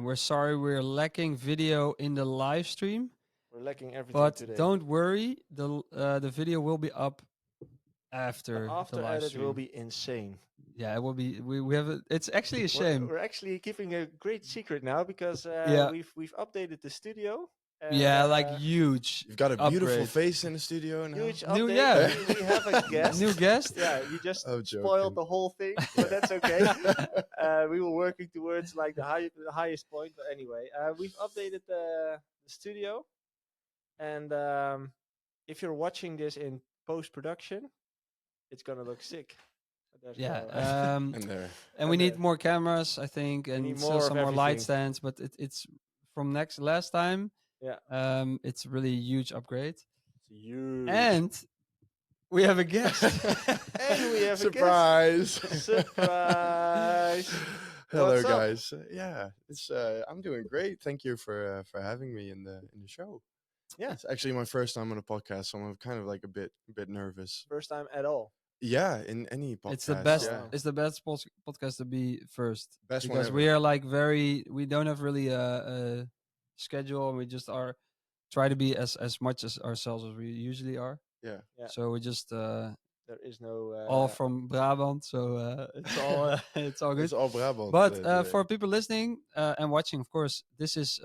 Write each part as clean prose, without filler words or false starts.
we're sorry we're lacking video in the live stream, We're lacking everything but today. don't worry, the video will be up after The the after live edit stream. will be insane. Yeah, it will be. We have. It's actually a shame. We're actually keeping a great secret now because Yeah. we've updated the studio. And, Yeah, like huge. You've got a beautiful upgrade. face in the studio now. huge New- update. yeah. We have a guest. New guest. Yeah, you just Oh, spoiled joking. the whole thing, but that's okay. We were working towards like the highest point, but anyway, we've updated the studio, and if you're watching this in post production, it's gonna look sick. There's Yeah. no- And there. And we and need there. more cameras, I think, need and more of some more light everything. stands. But it's from last time. Yeah. It's really a huge upgrade, It's huge. and we have a guest. And we have Surprise! a guest. Surprise! Hello, What's up? guys. Yeah, it's I'm doing great. Thank you for having me in the show. Yeah. It's actually my first time on a podcast, so I'm kind of like a bit nervous. First time at all. Yeah, in any podcast. It's the best. Yeah. It's the best podcast to be first Best one because ever. we are like we don't have really a schedule, and we just are try to be as much as ourselves as we usually are. Yeah. Yeah. So we just There is no all from Brabant, so it's all it's all good. It's all Brabant. But today. for people listening and watching, of course, this is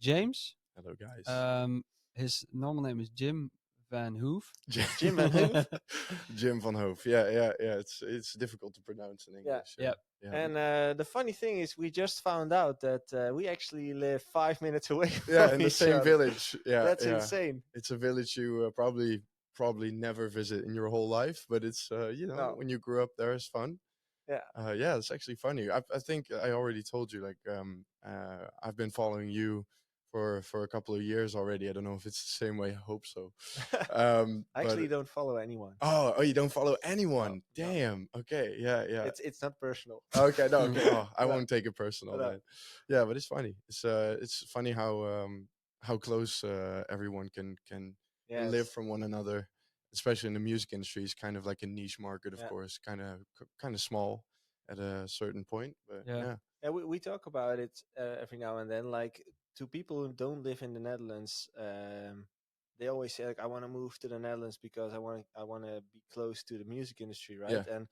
James. Hello, guys. His normal name is Jim Van Hoof. Jim Van Hoof? Jim van Hoof. Yeah. It's difficult to pronounce in English. Yeah. And the funny thing is, we just found out that we actually live 5 minutes away. yeah, from in the each same other. village. Yeah, That's yeah. insane. It's a village you probably never visit in your whole life, but it's No. when you grew up there, it's fun. Yeah. Yeah, it's actually funny. I think I already told you, like, I've been following you for a couple of years already. I don't know if it's the same way. I hope so. I but- actually don't follow anyone. Oh, you don't follow anyone? No. Damn. Okay. Yeah. It's not personal. Okay. No. Okay. Oh, I No. won't take it personal No. then. Yeah, but it's funny. It's funny how close everyone can Yes. live from one another, especially in the music industry. It's kind of like a niche market, of Yeah. course, kind of small at a certain point. But Yeah. yeah. Yeah, we talk about it every now and then. Like, to people who don't live in the Netherlands, they always say, like, I want to move to the Netherlands because I want to be close to the music industry, right? Yeah. And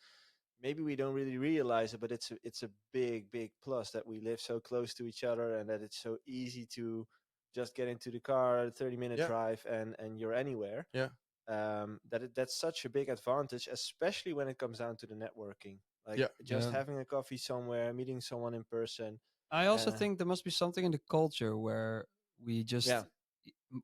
maybe we don't really realize it, but it's a big plus that we live so close to each other, and that it's so easy to just get into the car, 30-minute Yeah. drive, and you're anywhere. Yeah. That's such a big advantage, especially when it comes down to the networking. Like, Yeah. just Yeah. having a coffee somewhere, meeting someone in person. I also Yeah. think there must be something in the culture where we just Yeah.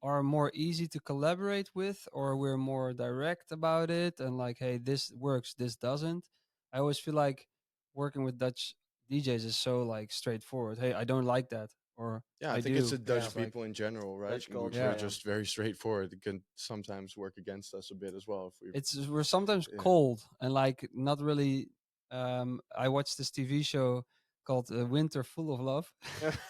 are more easy to collaborate with, or we're more direct about it, and like, hey, this works, this doesn't. I always feel like working with Dutch DJs is so like straightforward. Hey, I don't like that, or Yeah, I think it's do. the Dutch It's like- people in general, right? Dutch Which culture, are yeah. just very straightforward. It can sometimes work against us a bit as well. If we It's we're sometimes Yeah. cold and like not really. I watched this TV show called Winter Full of Love.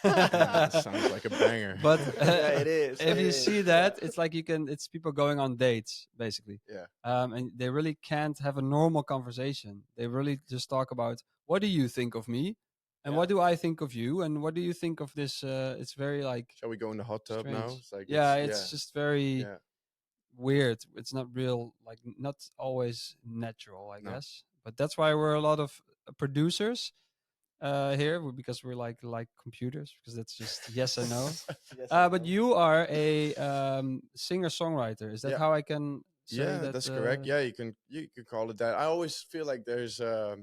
that sounds like a banger. But Yeah, it is. if it you is, see yeah. that, it's like it's people going on dates basically. Yeah. And they really can't have a normal conversation. They really just talk about, what do you think of me, and Yeah. what do I think of you, and what do you think of this? It's very like, Shall we go in the hot tub now? strange. It's like yeah, it's just very yeah. weird. It's not real, like not always natural, I No. guess. But that's why we're a lot of producers here, because we're like computers, because that's just yes and no. Yes, I But know. you are a singer-songwriter. Is that Yeah. how I can say Yeah, that? that's correct. Yeah, you can call it that. I always feel like there's a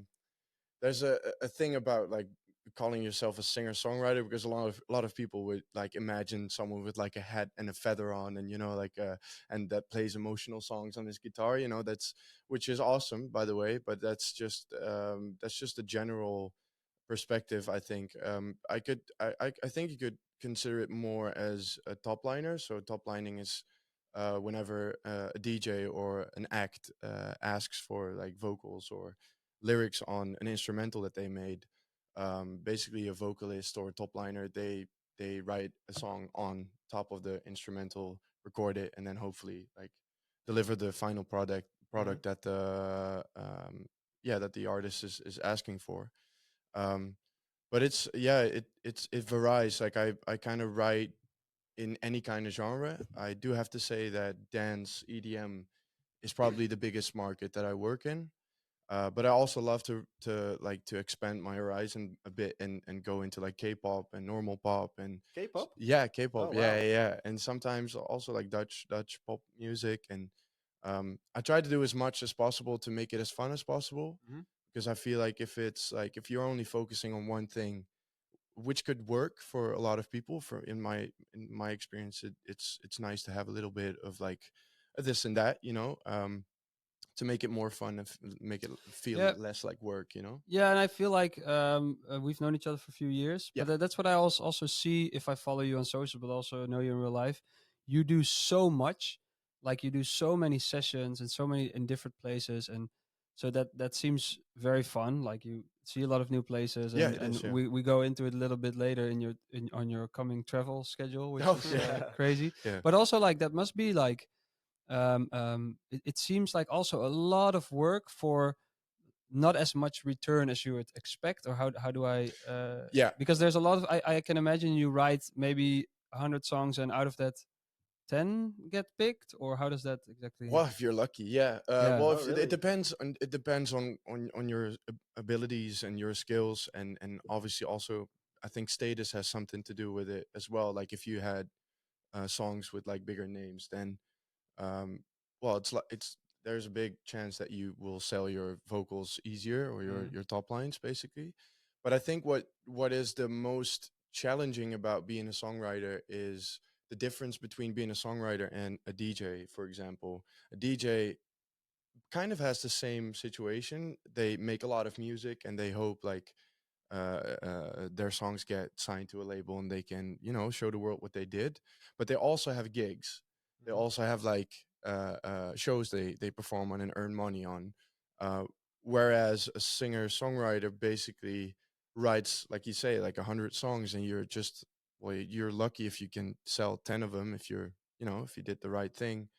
thing about like calling yourself a singer-songwriter, because a lot of people would like imagine someone with like a hat and a feather on, and like and that plays emotional songs on his guitar, which is awesome, by the way, but that's just a general perspective, I think. I think you could consider it more as a top liner. So top lining is whenever a DJ or an act asks for like vocals or lyrics on an instrumental that they made. Basically, a vocalist or a top liner, they write a song on top of the instrumental, record it, and then hopefully like deliver the final product that the that the artist is asking for. But it's yeah, it varies. Like I kind of write in any kind of genre. I do have to say that dance EDM is probably the biggest market that I work in. But I also love to expand my horizon a bit and go into like K-pop and normal pop and K-pop? yeah, Oh K-pop, yeah, wow. yeah, yeah, and sometimes also like Dutch pop music. And I try to do as much as possible to make it as fun as possible, Hmm. because I feel like if you're only focusing on one thing, which could work for a lot of people, for in my experience, it's nice to have a little bit of like this and that, to make it more fun and make it feel Yeah, less like work, you know? yeah, and I feel like we've known each other for a few years, Yeah. but that's what I also see if I follow you on social, but also know you in real life. You do so much, like you do so many sessions and so many in different places, and so that seems very fun. Like you see a lot of new places, Yeah, and it is. Yeah. we go into it a little bit later in on your coming travel schedule, which Oh is yeah. Yeah. crazy. Yeah. But also like that must be like it seems like also a lot of work for not as much return as you would expect, or how do I Yeah. because there's a lot of I can imagine you write maybe 100 songs and out of that 10 get picked, or how does that exactly? Well, if you're lucky, yeah. Yeah, Well, Oh if it really? depends on your abilities and your skills, and obviously also I think status has something to do with it as well. Like if you had songs with like bigger names, then um, well, it's like it's there's a big chance that you will sell your vocals easier, or your Mm. your top lines basically. But I think what is the most challenging about being a songwriter is the difference between being a songwriter and a DJ, for example. A DJ kind of has the same situation. They make a lot of music and they hope like their songs get signed to a label and they can, show the world what they did. But they also have gigs. They Mhm. also have like shows they perform on and earn money on. Uh, Whereas a singer songwriter basically writes, like you say, like 100 songs, and you're lucky if you can sell 10 of them if if you did the right thing.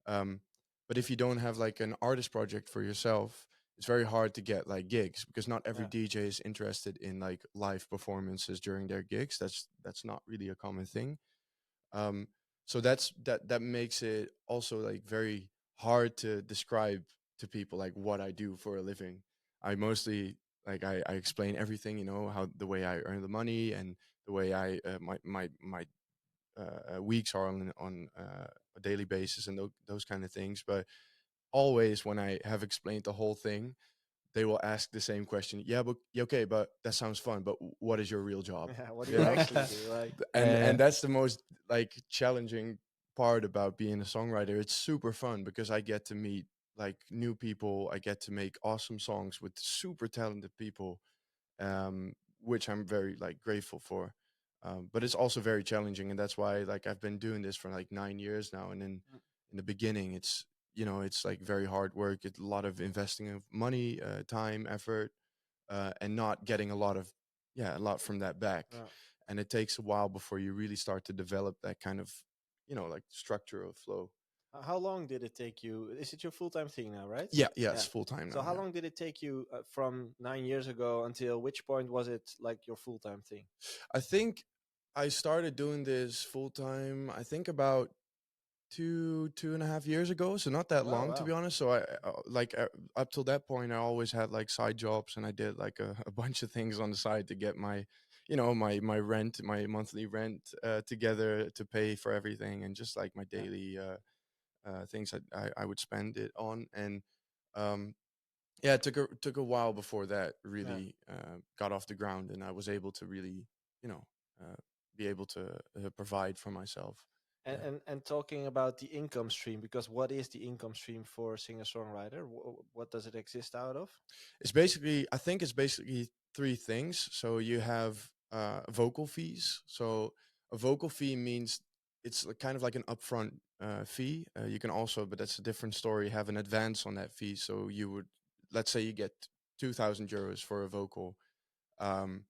um, but if you don't have like an artist project for yourself, it's very hard to get like gigs, because not every Yeah. DJ is interested in like live performances during their gigs. That's not really a common thing. Um, so that makes it also like very hard to describe to people like what I do for a living. I mostly I explain everything, how the way I earn the money, and the way I my weeks are on a daily basis, and those kind of things. But always when I have explained the whole thing, they will ask the same question. Yeah, but yeah, okay, but that sounds fun. But what is your real job? Yeah. What do You you know, actually do? Like. and that's the most like challenging part about being a songwriter. It's super fun because I get to meet like new people. I get to make awesome songs with super talented people, um, which I'm very like grateful for. But it's also very challenging, and that's why like I've been doing this for like 9 years now. And in the beginning, it's like very hard work. It's a lot of investing of money, time, effort, and not getting a lot from that back. Yeah. And it takes a while before you really start to develop that kind of like structure of flow. How long did it take you? Is it your full time thing now, right? Yeah, yeah, Yeah. it's full time So now. how Yeah. long did it take you from 9 years ago until which point was it like your full time thing? I think I started doing this full time, I think about 2.5 years ago, so not that Oh long, to be wow. honest. So I up till that point, I always had like side jobs, and I did like a bunch of things on the side to get my rent, my monthly rent, together, to pay for everything, and just like my Yeah. daily things I would spend it on. And um yeah, it took a while before that Yeah. really got off the ground, and I was able to really, you know, uh, be able to provide for myself. And, Yeah, and talking about the income stream, because what is the income stream for a singer songwriter? What does it exist out of? I think it's basically three things. So you have vocal fees. So a vocal fee means it's kind of like an upfront fee. You can also, but that's a different story, have an advance on that fee. So you would, let's say you get 2,000 euros for a vocal. um,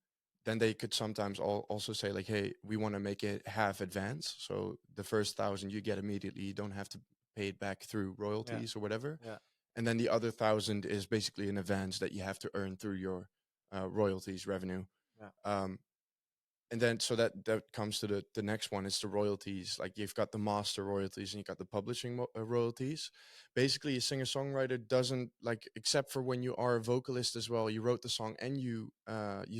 then they could sometimes also say like, hey, we want to make it half advance, so the first 1,000 you get immediately, you don't have to pay it back through Yeah. royalties or whatever. Yeah. And then the other 1,000 is basically an advance that you have to earn through your royalties revenue. Yeah. Um, and then so that comes to the next one. It's the royalties. Like you've got the master royalties and you got the publishing royalties. Basically, a singer songwriter doesn't, like, except for when you are a vocalist as well. You wrote the song and you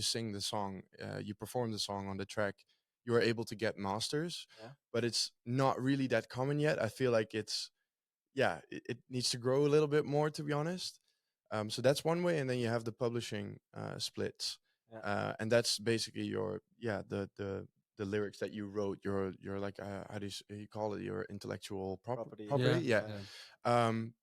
sing the song. You perform the song on the track. You are able to get masters, Yeah. but it's not really that common yet. I feel like it's, yeah, it needs to grow a little bit more, to be honest. So that's one way, and then you have the publishing splits, Yeah. and that's basically your, yeah, the lyrics that you wrote, your like, how do you call it, your intellectual Property. property, Yeah, yeah. yeah. Um,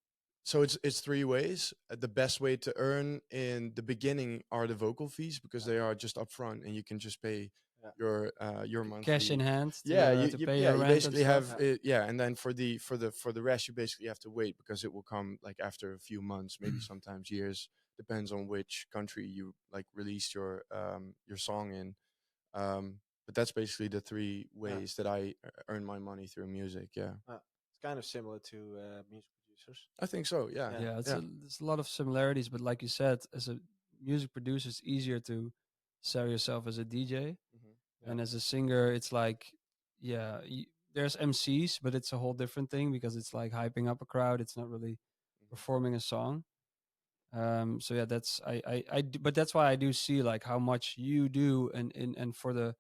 so it's three ways. The best way to earn in the beginning are the vocal fees, because Yeah. they are just upfront and you can just pay Yeah. your Cash in monthly. hand Yeah, to pay yeah, your you rent and basically stuff. have Yeah. it, yeah, and then for the rest, you basically have to wait, because it will come like after a few months, maybe sometimes years, depends on which country you like released your song in. But that's basically the three Yeah. ways that I earn my money through music. Yeah, It's kind of similar to music producers. I think so. Yeah, Yeah. Yeah, yeah. there's a lot of similarities, but like you said, as a music producer, it's easier to sell yourself as a DJ, Mhm. Yeah. and as a singer, it's like, yeah, there's MCs, but it's a whole different thing because it's like hyping up a crowd. It's not really Mhm. performing a song. So yeah, but that's why I do see like how much you do, and for the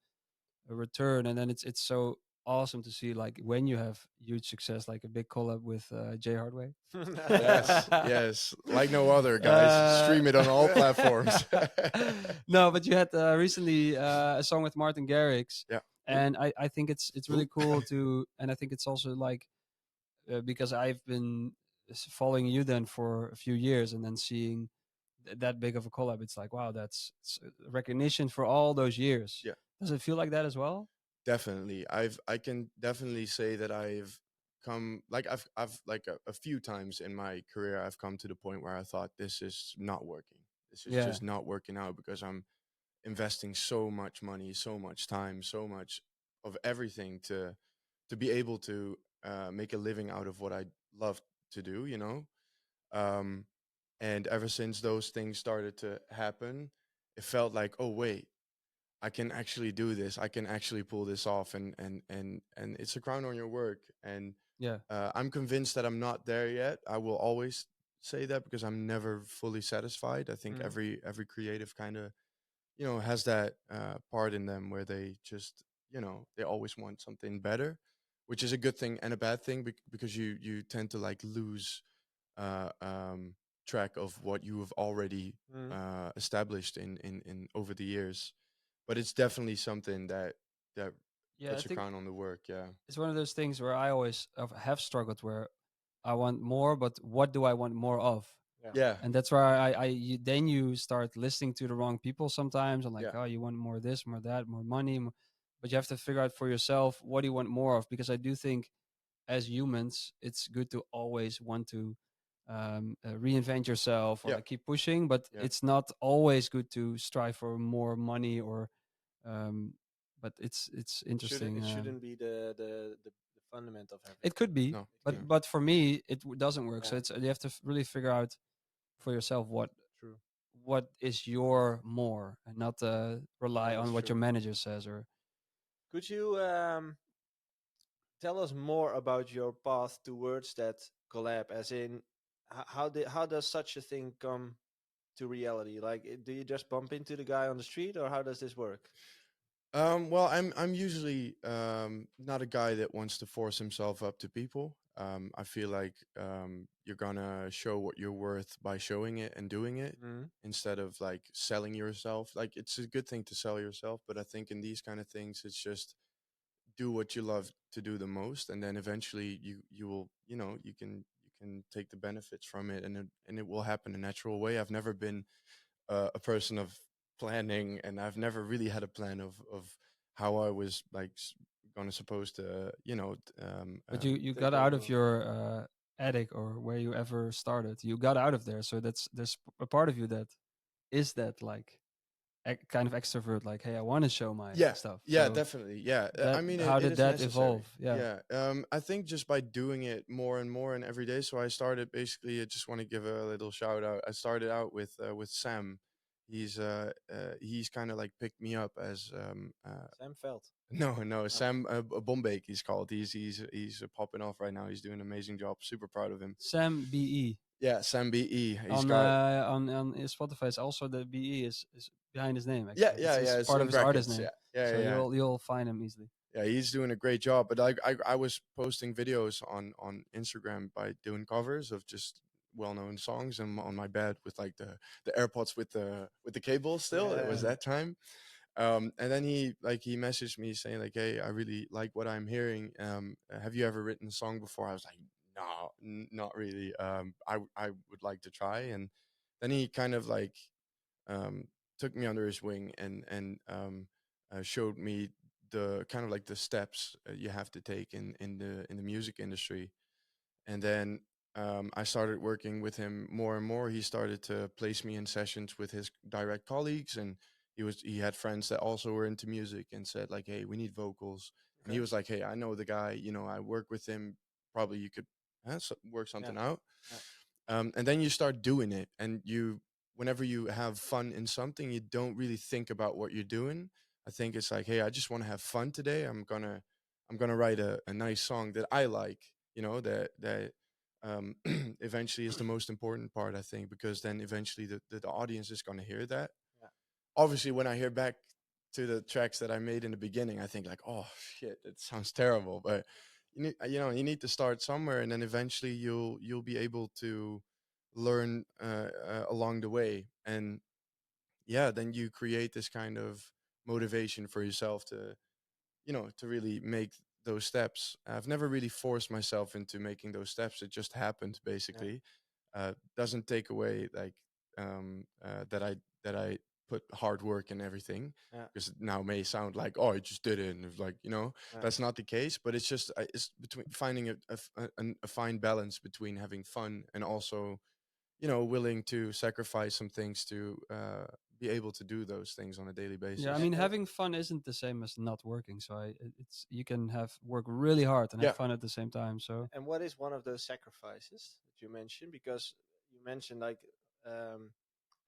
return, and then it's so awesome to see like when you have huge success, like a big collab with Jay Hardway. Yes, yes, like no other, guys. Uh, Stream it on all platforms. no, but you had recently a song with Martin Garrix, Yeah. and I think it's Ooh. really cool to, and I think it's also like because I've been following you then for a few years, and then seeing that big of a collab, it's like, wow, that's recognition for all those years. Yeah. Does it feel like that as well? Definitely. I can definitely say that I've come, like, I've like a few times in my career I've come to the point where I thought this is not working. This is Yeah. just not working out, because I'm investing so much money, so much time, so much of everything to be able to make a living out of what I love to do, you know? Um and ever since those things started to happen, it felt like, oh wait, I can actually do this. I can actually pull this off, and it's a crown on your work. And Yeah. I'm convinced that I'm not there yet. I will always say that, because I'm never fully satisfied. I think Mhm. every creative kind of, has that part in them where they just, they always want something better, which is a good thing and a bad thing, because you tend to like lose uh, um, track of what you have already Mhm. established in over the years. But it's definitely something that Yeah, I puts a think crown on the work. Yeah, it's one of those things where I always have struggled, where I want more, but what do I want more of? Yeah. yeah, And that's where then you start listening to the wrong people sometimes, and like, yeah, oh, you want more this, more that, more money, but you have to figure out for yourself what do you want more of, because I do think as humans it's good to always want to reinvent yourself or yeah, like keep pushing, but yeah. it's not always good to strive for more money or um, but it's Shouldn't interesting. it shouldn't be the fundament of It everything. could be, No, It can no. but for me it doesn't work. So Yeah. it's you have to really figure out for yourself True. what is your more, and not Yeah, rely that's on what true. your manager says. Or Could you tell us more about your path towards that collab? As in, how does such a thing come to reality? Like, do you just bump into the guy on the street, or how does this work? Well, I'm usually not a guy that wants to force himself up to people. I feel like you're gonna show what you're worth by showing it and doing it, Mm-hmm. instead of like selling yourself. Like, it's a good thing to sell yourself, but I think in these kind of things, it's just do what you love to do the most, and then eventually you will, you can take the benefits from it, and it will happen a natural way. I've never been a person of planning, and I've never really had a plan of how I was like gonna supposed to, but you Take got that out of move. your attic or where you ever started. You got out of there, so there's a part of you that is that like kind of extrovert, like, hey, I want to show my yeah, stuff. yeah, So definitely, yeah. that, I mean, how it did is that necessary. evolve? Yeah. Yeah, I think just by doing it more and more and every day. So I started basically. I just want to give a little shout out. I started out with Sam. he's kind of like picked me up as Sam Feld. no, Oh, Sam Bombeek he's called. He's popping off right now. He's doing an amazing job. Super proud of him. Sam BE Yeah, Sam BE. He's on got his Spotify. It's also the BE is behind his name. yeah, Actually, yeah, it's yeah. It's part of in his artist brackets. name. Yeah, yeah, So yeah, yeah. you'll find him easily. Yeah, he's doing a great job. But I was posting videos on Instagram by doing covers of just well-known songs and on my bed with like the AirPods with the cable still. It was yeah. that time. And then he messaged me saying like, hey, I really like what I'm hearing. Have you ever written a song before? I was like, no, not really. I would like to try. And then he kind of like um, took me under his wing and showed me the kind of like the steps you have to take in the music industry. And then I started working with him more and more. He started to place me in sessions with his direct colleagues, and he had friends that also were into music and said like, "Hey, we need vocals." And he Okay. was like, "Hey, I know the guy. You know, I work with him. Probably you could work Yeah. something out." Yeah. And then you start doing it, and whenever you have fun in something, you don't really think about what you're doing. I think it's like, hey, I just want to have fun today. I'm gonna write a nice song that I like. You know that eventually is the most important part. I think because then eventually the audience is gonna hear that. Yeah. Obviously, when I hear back to the tracks that I made in the beginning, I think like, oh shit, it sounds terrible. But you need to start somewhere, and then eventually you'll be able to learn along the way, and yeah, then you create this kind of motivation for yourself to really make those steps. I've never really forced myself into making those steps. It just happened Yeah. basically. Doesn't take away like that I put hard work and everything, Yeah. because it now may sound like, oh, I just did it, and it's like, Yeah. that's not the case. But it's just it's between finding a fine balance between having fun and also willing to sacrifice some things to be able to do those things on a daily Yeah, I basis. mean, having fun isn't the same as not working. So it's you can have work really hard and have Yeah. fun at the same time. So And what is one of those sacrifices that you mentioned? Because you mentioned like um,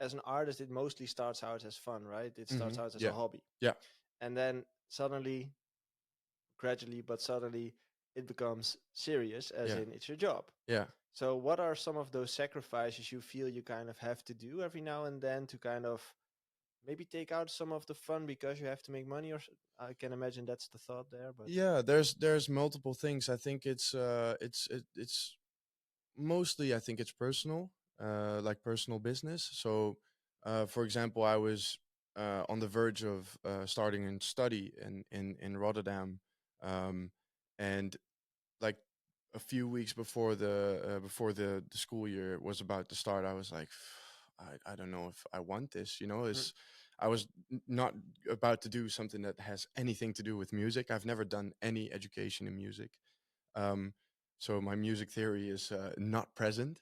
as an artist, it mostly starts out as fun, right? It starts out as a Yeah. hobby, Yeah. and then suddenly, gradually, but suddenly, it becomes serious, as Yeah. in it's your job. Yeah. So, what are some of those sacrifices you feel you kind of have to do every now and then to kind of maybe take out some of the fun because you have to make money? Or I can imagine that's the thought there, but Yeah, there's multiple things. I think it's mostly, I think it's personal, like personal business. So, for example, I was on the verge of starting and study in Rotterdam, um, and like a few weeks before the school year was about to start, I was like, I don't know if I want this. Mm. I was not about to do something that has anything to do with music. I've never done any education in music. Um, so my music theory is not present.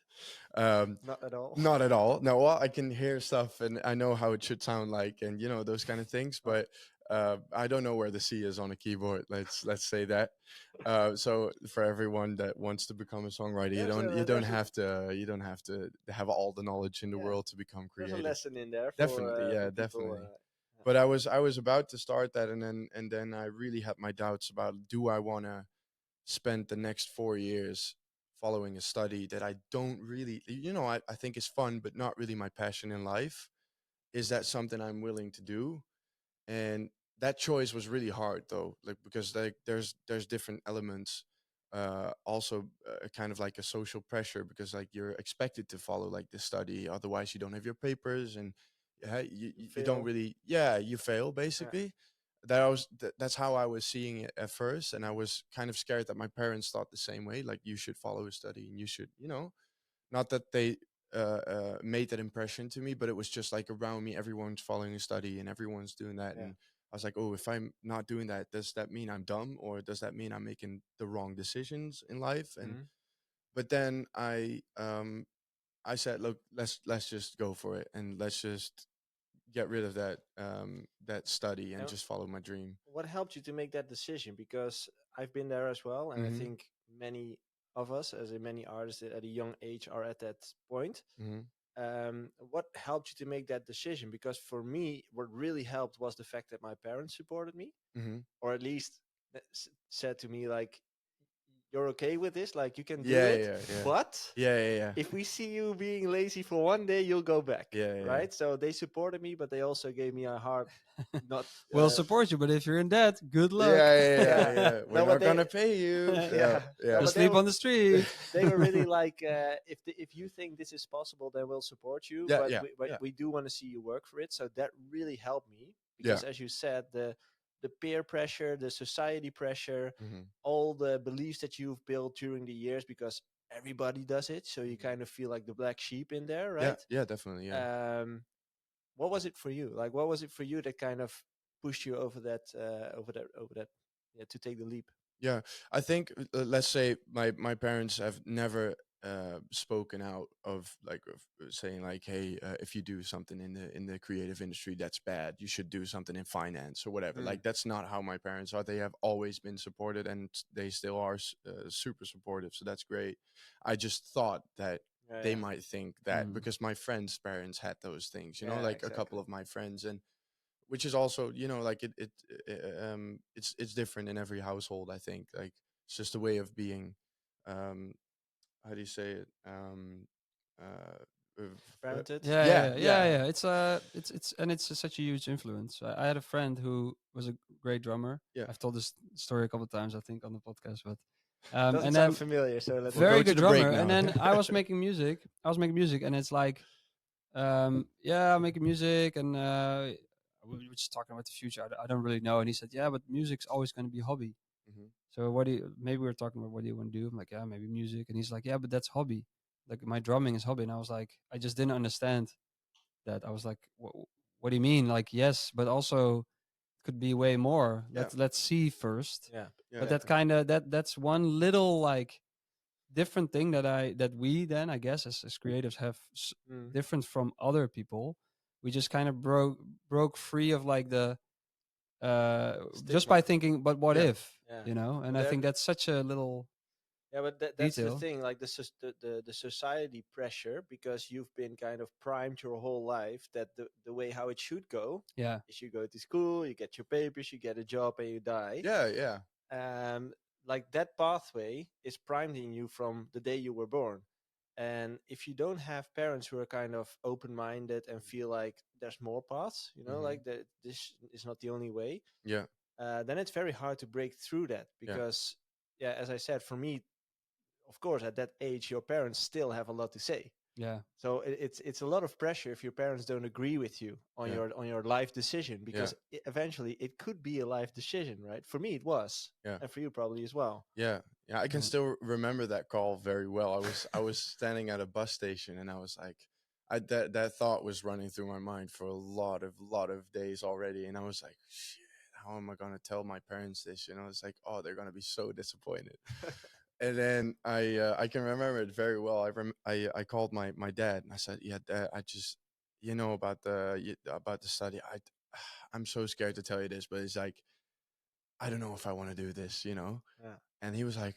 Um, Not at all. not at all. No, well, I can hear stuff and I know how it should sound like, and those kind of things. Oh, But I don't know where the C is on a keyboard. Let's say that. So for everyone that wants to become a songwriter, you there's don't you a don't there's a have to you don't have to have all the knowledge in the yeah world to become there's a creative. lesson in there Definitely, yeah, for people. definitely. But I was about to start that, and then I really had my doubts about, do I want to spend the next 4 years following a study that I don't really, I think is fun, but not really my passion in life. Is that something I'm willing to do? And that choice was really hard though, like, because like there's different elements. Also, kind of like a social pressure, because like you're expected to follow like this study, otherwise you don't have your papers, and You you don't fail. really, yeah, you fail Yeah. basically. That's how I was seeing it at first, and I was kind of scared that my parents thought the same way, like, you should follow a study and you should, not that they made that impression to me, but it was just like around me, everyone's following a study and everyone's doing that. Yeah. And I was like, oh, if I'm not doing that, does that mean I'm dumb, or does that mean I'm making the wrong decisions in life? And Mhm. but then I said, look, let's just go for it, and let's just get rid of that study and And just follow my dream. what helped you to make that decision? Because I've been there as well, and I Hmm. think many of us, as in many artists at a young age, are at that point. Hmm. what helped you to make that decision? Because for me, what really helped was the fact that my parents supported me, Mm-hmm. or at least said to me like, "You're okay with this, like you can do Yeah, it, yeah, yeah, but yeah, yeah, yeah, if we see you being lazy for one day, you'll go back." yeah, yeah, Right? So they supported me, but they also gave me a hard, not. We'll support you, but if you're in debt, good yeah, luck. yeah, yeah, Yeah. yeah. We're No, but not gonna pay you. Yeah, yeah. No, yeah. You'll but they sleep were on the street. they were really like, if you think this is possible, then we'll support you. Yeah, But yeah, but yeah, we do want to see you work for it. So that really helped me yeah. because, as you said, the peer pressure, the society pressure, Mm-hmm. all the beliefs that you've built during the years, because everybody does it. So you Mm-hmm. kind of feel like the black sheep in there, Yeah, right? yeah, definitely. Yeah. Um, what was it for you? Like, what was it for you that kind of pushed you over that, yeah, to take the leap? Yeah, I think let's say my parents have never spoken out of like of saying like, hey, if you do something in the creative industry, that's bad. You should do something in finance or whatever. Mm. Like that's not how my parents are. They have always been supported, and they still are super supportive. So that's great. I just thought that Yeah, they yeah, might think that Mm. because my friends' parents had those things, you know, yeah, like a couple exactly. of my friends, and which is also, you know, like it's different in every household. I think like it's just a way of being. um how do you say it? Parented. Yeah, Yeah, yeah, yeah, yeah, yeah. It's and it's such a huge influence. I had a friend who was a great drummer. yeah. I've told this story a couple of times, I think, on the podcast. But Doesn't and sound then familiar, so let's We'll go. go very to good the break drummer. And now. then I was making music. I was making music, and it's like, yeah, I'm making music, and we were just talking about the future. I don't really know. And he said, yeah, but music's always going to be a hobby. Hmm. So what do you? Maybe we are talking about what do you want to do? I'm like, yeah, maybe music. And he's like, yeah, but that's hobby. Like my drumming is hobby. And I was like, I just didn't understand that. I was like, what do you mean? Like, yes, but also could be way more. Yeah, Let's see first. Yeah, yeah, But that exactly. kind of that's one little like different thing that we then I guess as creatives have Mm. different from other people. We just kind of broke free of like the just by Stigma. thinking, but what yeah, if, Yeah. you know? And Well, I think that's such a little yeah, but that's the detail. thing. Like the society pressure, because you've been kind of primed your whole life that the way how it should go Yeah, is you go to school, you get your papers, you get a job, and you die. yeah, yeah, um, like that pathway is primed in you from the day you were born. And if you don't have parents who are kind of open-minded and feel like there's more paths, hmm, like that this is not the only way, yeah, then it's very hard to break through that. yeah, Because, yeah, as I said, for me, of course, at that age, your parents still have a lot to say. yeah, So it's a lot of pressure if your parents don't agree with you on yeah, your life decision, yeah, because eventually it could be a life decision, right? For me, it was, yeah, and for you probably as well. yeah, yeah. I can yeah, still remember that call very well. I was standing at a bus station, and I was like, that thought was running through my mind for a lot of days already, and I was like, shit, how am I gonna tell my parents this? You know, it's like, oh, they're gonna be so disappointed. And then I can remember it very well. I called my dad, and I said, yeah, Dad, I just, you know, about the study. I'm so scared to tell you this, but it's like, I don't know if I want to do this, you know. Yeah, And he was like,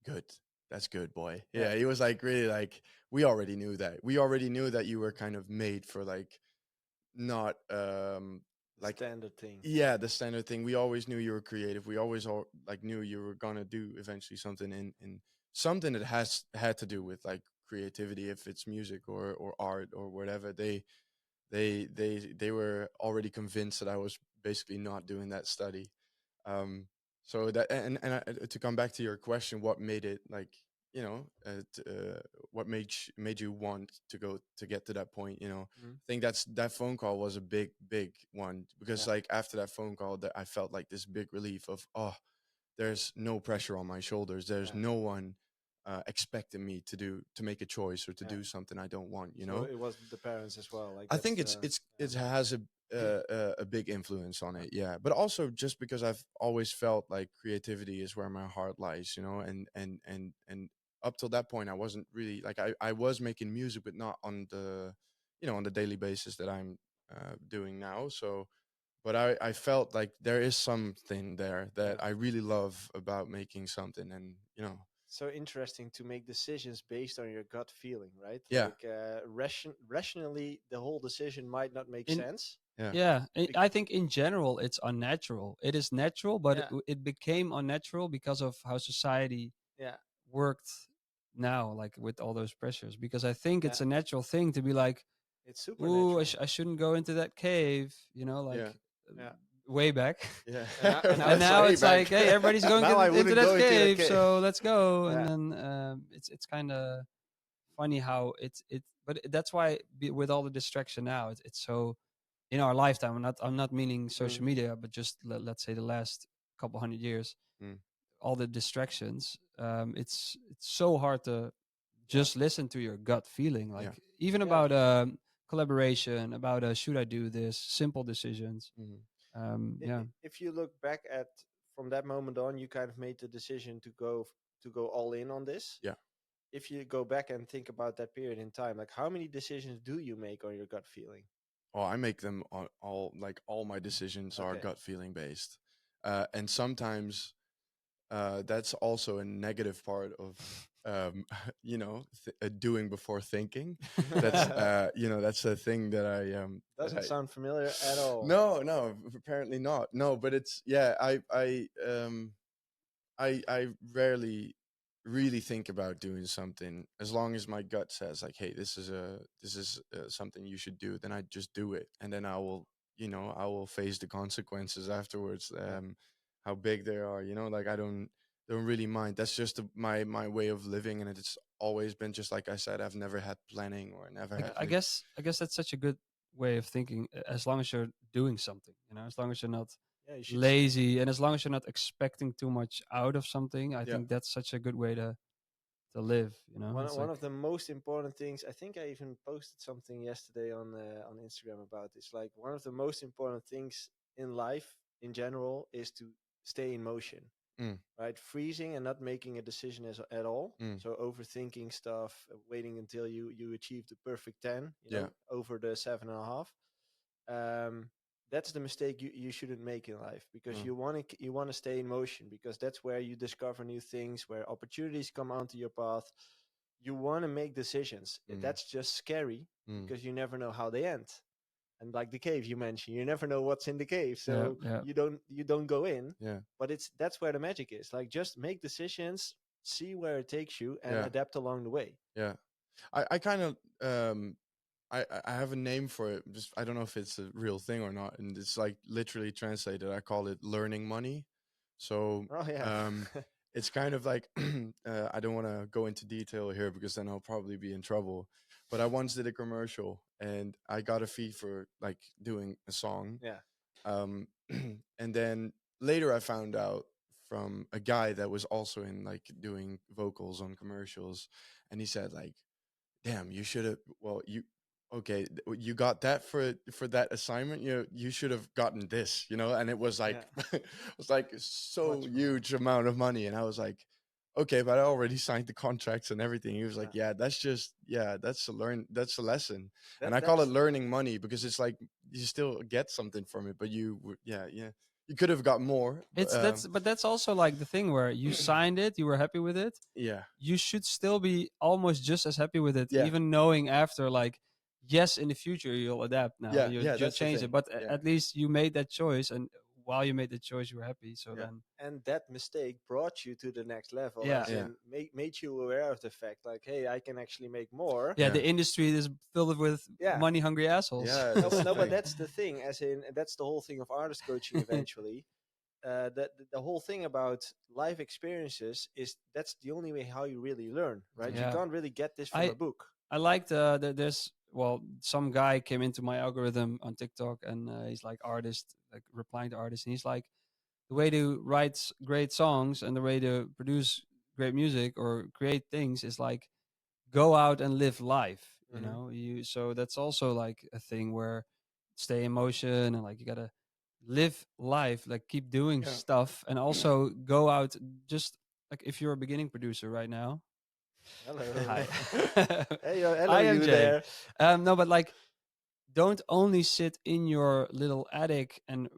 good, that's good, boy. yeah, Yeah, he was like, really, like, we already knew that. We already knew that you were kind of made for like not the like, standard thing. yeah, the standard thing. We always knew you were creative. We always all like knew you were gonna do eventually something in something that has had to do with like creativity, if it's music or art or whatever. They were already convinced that I was basically not doing that study. um so that, to come back to your question, what made it like, you know, what made you want to go to get to that point, you know. Mm. I think that phone call was a big one, because Yeah, like after that phone call, that I felt like this big relief of, oh, there's no pressure on my shoulders, there's yeah, no one expecting me to make a choice or to yeah. do something I don't want, you So know. it was the parents as well. Like I that's think the it has a big influence on it, yeah. But also just because I've always felt like creativity is where my heart lies, you know, and up till that point, I wasn't really like, I was making music, but not on the, you know, on the daily basis that I'm doing now. So, but I felt like there is something there that yeah. I really love about making something, and you know, so interesting to make decisions based on your gut feeling, right? Yeah. Like rationally, the whole decision might not make In sense. Yeah. Yeah, Bec- I think in general it's unnatural. It is natural, but yeah, it became unnatural because of how society yeah, worked now, like with all those pressures. Because I think yeah. it's a natural thing to be like, It's ooh, supernatural. I shouldn't go into that cave, Yeah. like uh, Yeah, way back. Yeah. and now And it's now like Way it's back. like, hey, everybody's going now I into wouldn't that go into that cave, cave. so let's go. And Yeah, then it's kind of funny how but that's why with all the distraction now, it's so in our lifetime. I'm not meaning mm, social media, but just let's say the last couple 100 years, Mm. all the distractions. It's so hard to yeah, just listen to your gut feeling, Yeah. like even yeah. about collaboration, about should I do this, simple decisions. Mhm. Yeah, If you look back at from that moment on, you kind of made the decision to go all in on this. Yeah. If you go back and think about that period in time, like how many decisions do you make on your gut feeling? Oh, I make them all like all my decisions are Okay. gut feeling based, and sometimes that's also a negative part of doing before thinking. That's that's the thing that Doesn't I sound familiar at all. no, apparently not. No, but it's yeah, I rarely really think about doing something. As long as my gut says like, hey, this is something you should do, then I just do it, and then I will face the consequences afterwards. Yeah. How big they are, like I don't really mind. That's just my way of living, and it's always been just like I said. I've never had planning or never had I like guess that's such a good way of thinking. As long as you're doing something, as long as you're not Yeah, you should. lazy, and as long as you're not expecting too much out of something, I yeah think that's such a good way to live. It's One like, of the most important things. I think I even posted something yesterday on Instagram about this. Like one of the most important things in life in general is to stay in motion, mm, right? Freezing and not making a decision at all. mm, So overthinking stuff, waiting until you achieve the perfect 10, yeah over the 7.5. That's the mistake you shouldn't make in life, because mm, you want to stay in motion, because that's where you discover new things, where opportunities come onto your path. You want to make decisions. mm, That's just scary, mm, because you never know how they end. And like the cave you mentioned, you never know what's in the cave, yeah, so yeah. you don't go in. yeah But that's where the magic is. Like just make decisions, see where it takes you, and yeah adapt along the way. yeah I kind of I have a name for it. Just I don't know if it's a real thing or not, and it's like literally translated. I call it learning money. So Oh yeah. it's kind of like I don't want to go into detail here because then I'll probably be in trouble. But I once did a commercial and I got a fee for like doing a song. Yeah. Um, and then later I found out from a guy that was also in like doing vocals on commercials, and he said like, damn, you should have, well, okay, you got that for that assignment, you should have gotten this, and it was like Yeah. it was like so Much more. huge amount of money, and I was like, okay, but I already signed the contracts and everything. He was like, Yeah. yeah, that's a lesson. And That I call it that's learning money because it's like you still get something from it, but yeah, you could have got more, It's that's also like the thing where you signed it, you were happy with it. yeah You should still be almost just as happy with it, yeah even knowing after, like, yes, in the future you'll adapt. Now yeah you'll that's the change it, thing, but yeah at least you made that choice, and while you made the choice, you were happy. So yeah then, and that mistake brought you to the next level, yeah, as yeah in made you aware of the fact, like, hey, I can actually make more. yeah, yeah the industry is filled with Yeah. money hungry assholes. yeah No, that's but the no, but thing. that's the thing. As in, that's the whole thing of artist coaching. Eventually, that the whole thing about life experiences is that's the only way how you really learn, right? You Yeah, can't really get this from I a book. I liked there's well, some guy came into my algorithm on TikTok, and he's like artist, like replying to artists, and he's like, the way to write great songs and the way to produce great music or create things is like go out and live life. Hmm. You so that's also like a thing where stay in motion, and like you gotta live life, like keep doing Yeah. stuff, and also go out. Just like if you're a beginning producer right now, Hello. hi. Hey, hello, I am you Jay. there. No, but like, don't only sit in your little attic and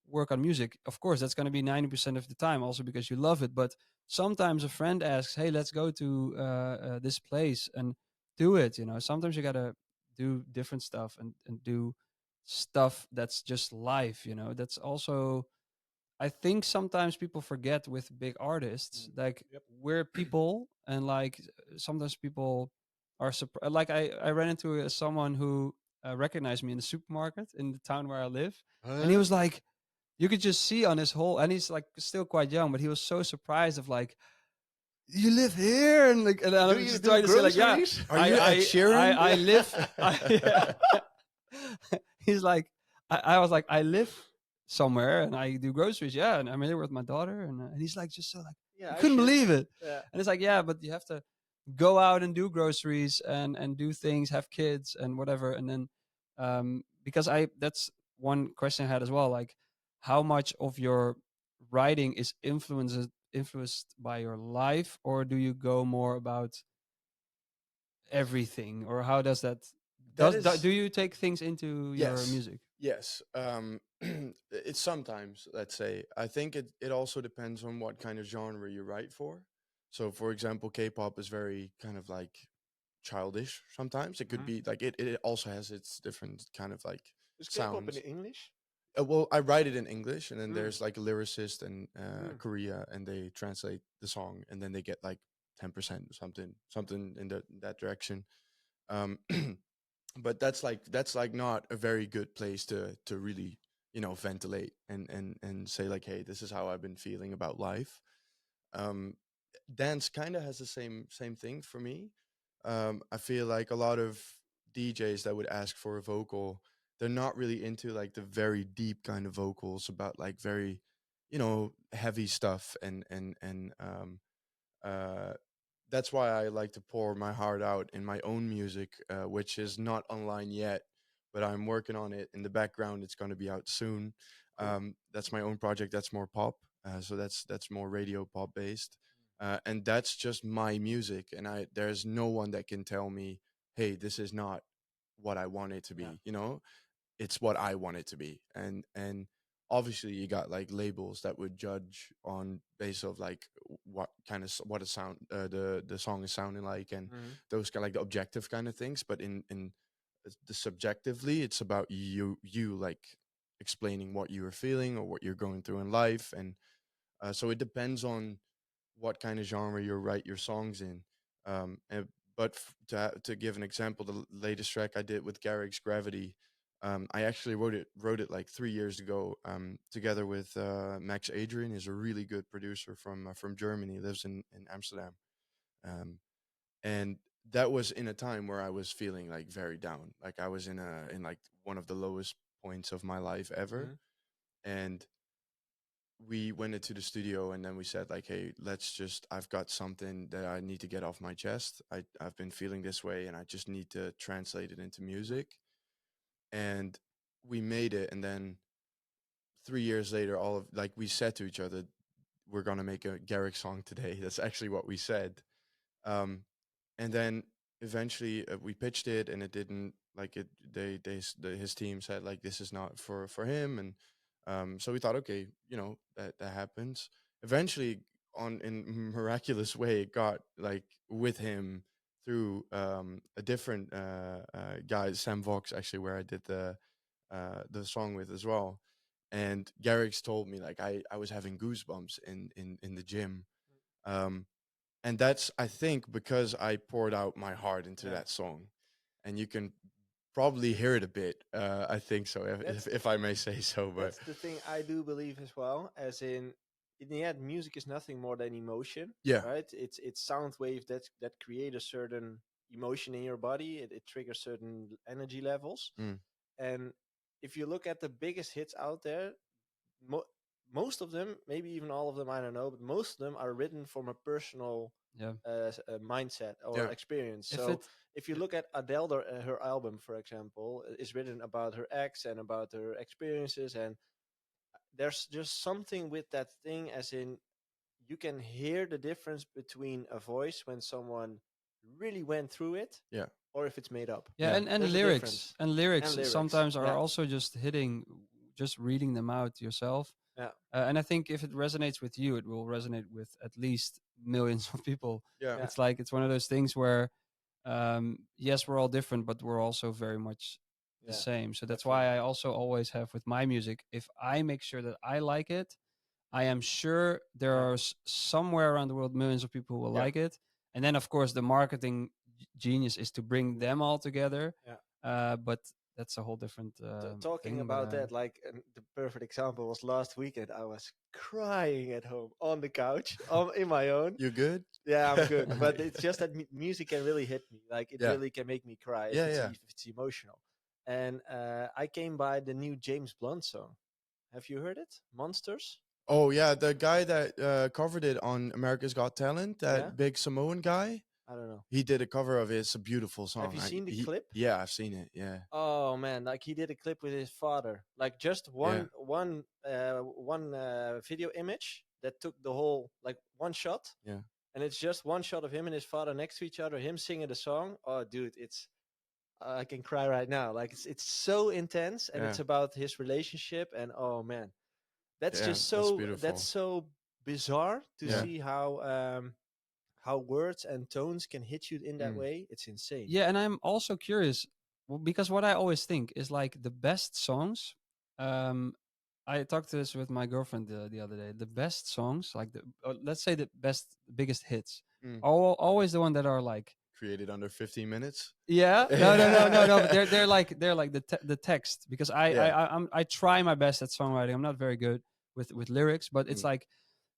work on music. Of course, that's going to be 90% of the time, also because you love it. But sometimes a friend asks, "Hey, let's go to this place and do it." You know, sometimes you gotta do different stuff and do stuff that's just life. You know, that's also, I think sometimes people forget with big artists, like Yep. we're people, and like sometimes people are surprised. Like I ran into someone who recognized me in the supermarket in the town where I live, and he Huh? was like, you could just see on his whole, and he's like still quite young, but he was so surprised of like, you live here, and like, and Do I'm you just do trying to say like, yeah, groceries? Are you Ed Sheeran? I live, yeah. He's like, I was like, I live somewhere and I do groceries, yeah, and I'm here with my daughter, and he's like, just so like, Yeah, he I couldn't should. believe it, Yeah. and it's like, yeah, but you have to go out and do groceries and do things, have kids and whatever, and then because I that's one question I had as well, like how much of your writing is influenced by your life, or do you go more about everything, or how does that That do is you take things into your yes, music? yes. It's sometimes, let's say. I think it also depends on what kind of genre you write for. So, for example, K-pop is very kind of like childish. Sometimes it could Mhm. be like it also has its different kind of like Is K-pop in sounds. English? Well, I write it in English, and then Mm. there's like a lyricist in Mm. Korea, and they translate the song, and then they get like 10% something in that direction. Um, but that's like not a very good place to really ventilate and say like, hey, this is how I've been feeling about life. um Dance kind of has the same thing for me. I feel like a lot of DJs that would ask for a vocal, they're not really into like the very deep kind of vocals about like very heavy stuff, and uh that's why I like to pour my heart out in my own music, which is not online yet, but I'm working on it in the background. It's going to be out soon. Cool. That's my own project. That's more pop, so that's more radio pop based, and that's just my music. And there's no one that can tell me, hey, this is not what I want it to Yeah. be. It's what I want it to be. And obviously you got like labels that would judge on base of like what kind of what a sound the song is sounding like, and Mhm. those kind of like the objective kind of things. But in the subjectively, it's about you like explaining what you are feeling or what you're going through in life. And so it depends on what kind of genre you write your songs in. But to give an example, the latest track I did with Garrix, Gravity, I actually wrote it like 3 years ago, together with Max Adrian. He's a really good producer from Germany. He lives in Amsterdam, um, and that was in a time where I was feeling like very down, like I was in like one of the lowest points of my life ever. Mhm. And we went into the studio, and then we said like, hey, let's just, I've got something that I need to get off my chest. I've been feeling this way, and I just need to translate it into music. And we made it. And then 3 years later, all of like, we said to each other, we're gonna make a Garrick song today. That's actually what we said. um and then eventually, we pitched it, and it didn't like it. His team said like, this is not for him. And so we thought, okay, that happens. Eventually, on in miraculous way, it got like with him through a different guy, Sam Vox, actually, where I did the song with as well. And Garrix told me like, I was having goosebumps in the gym. um and that's, I think, because I poured out my heart into Yeah. that song. And you can probably hear it a bit, I think so, if, That's if, if I may say so. But that's the thing I do believe as well. As in the end, music is nothing more than emotion, yeah. right? It's sound waves that create a certain emotion in your body. It triggers certain energy levels. Mm, And if you look at the biggest hits out there, mo- most of them, maybe even all of them, I don't know, but most of them are written from a personal Yeah, mindset or yeah. experience. if So it if you look at Adele, her album, for example, is written about her ex and about her experiences, and there's just something with that thing, as in you can hear the difference between a voice when someone really went through it Yeah. or if it's made up. yeah, Yeah. and There's a lyrics difference. and And lyrics lyrics. sometimes are Yeah. also just hitting, just reading them out yourself. Yeah. And I think if it resonates with you, it will resonate with at least millions of people. Yeah. Yeah. It's like it's one of those things where, yes, we're all different, but we're also very much the Yeah. same. So that's Definitely. why I also always have with my music, if I make sure that I like it, I am sure there Yeah. are somewhere around the world millions of people who will Yeah. like it. And then, of course, the marketing genius is to bring them all together. Yeah. But that's a whole different Talking thing. But about that, like the perfect example was last weekend. I was crying at home on the couch in my own. You good? Yeah, I'm good, but it's just that music can really hit me. Like it Yeah. really can make me cry Yeah, yeah. if it's emotional. And I came by the new James Blunt song. Have you heard it? Monsters. Oh yeah, the guy that covered it on America's Got Talent, that Yeah? big Samoan guy, I don't know. he did a cover of it. It's a beautiful song. Have you seen the clip? Yeah, I've seen it. Yeah. Oh man, like he did a clip with his father. Like just Yeah. one video image that took the whole like one shot. Yeah. And it's just one shot of him and his father next to each other, him singing the song. Oh dude, it's I can cry right now. Like it's so intense and it's Yeah. about his relationship and oh man. That's Yeah, just that's so beautiful. bizarre to Yeah. see how words and tones can hit you in that way. It's insane. yeah, and I'm also curious because what I always think is like the best songs. I talked to this with my girlfriend the other day. The best songs, like let's say the biggest hits, Mm. are always the one that are like Created under 15 minutes. yeah, no. But they're like the text because Yeah. I try my best at songwriting. I'm not very good with lyrics, but it's Mm. like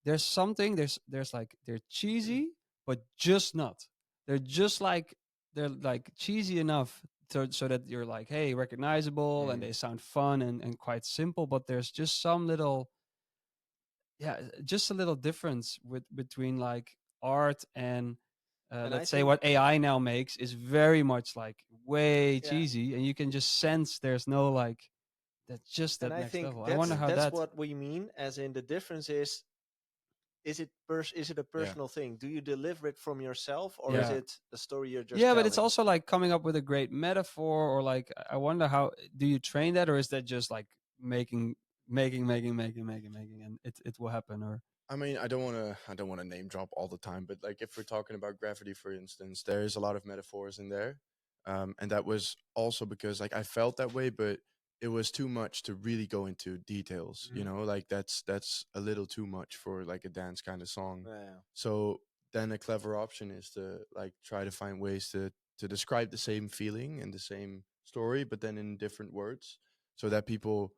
there's something there's like they're cheesy, but just not. They're just like they're like cheesy enough so that you're like hey recognizable and Mm. they sound fun and quite simple, but there's just some little just a little difference between like art and And I let's say think what AI now makes is very much like way yeah, cheesy, and you can just sense there's no like that's just and that I next think level. I wonder how that's that. what we mean as in the difference is it a Yeah. personal thing? Do you deliver it from yourself or is Yeah. it a story you're just Yeah, but telling? it's also like coming up with a great metaphor, or like I wonder how do you train that, or is that just like making, and it will happen, or I mean, I don't want to name drop all the time, but like if we're talking about Gravity, for instance, there is a lot of metaphors in there, and that was also because like I felt that way, but it was too much to really go into details. You Mhm. know, like that's a little too much for like a dance kind of song. Yeah. So then a clever option is to like try to find ways to describe the same feeling and the same story, but then in different words, so that people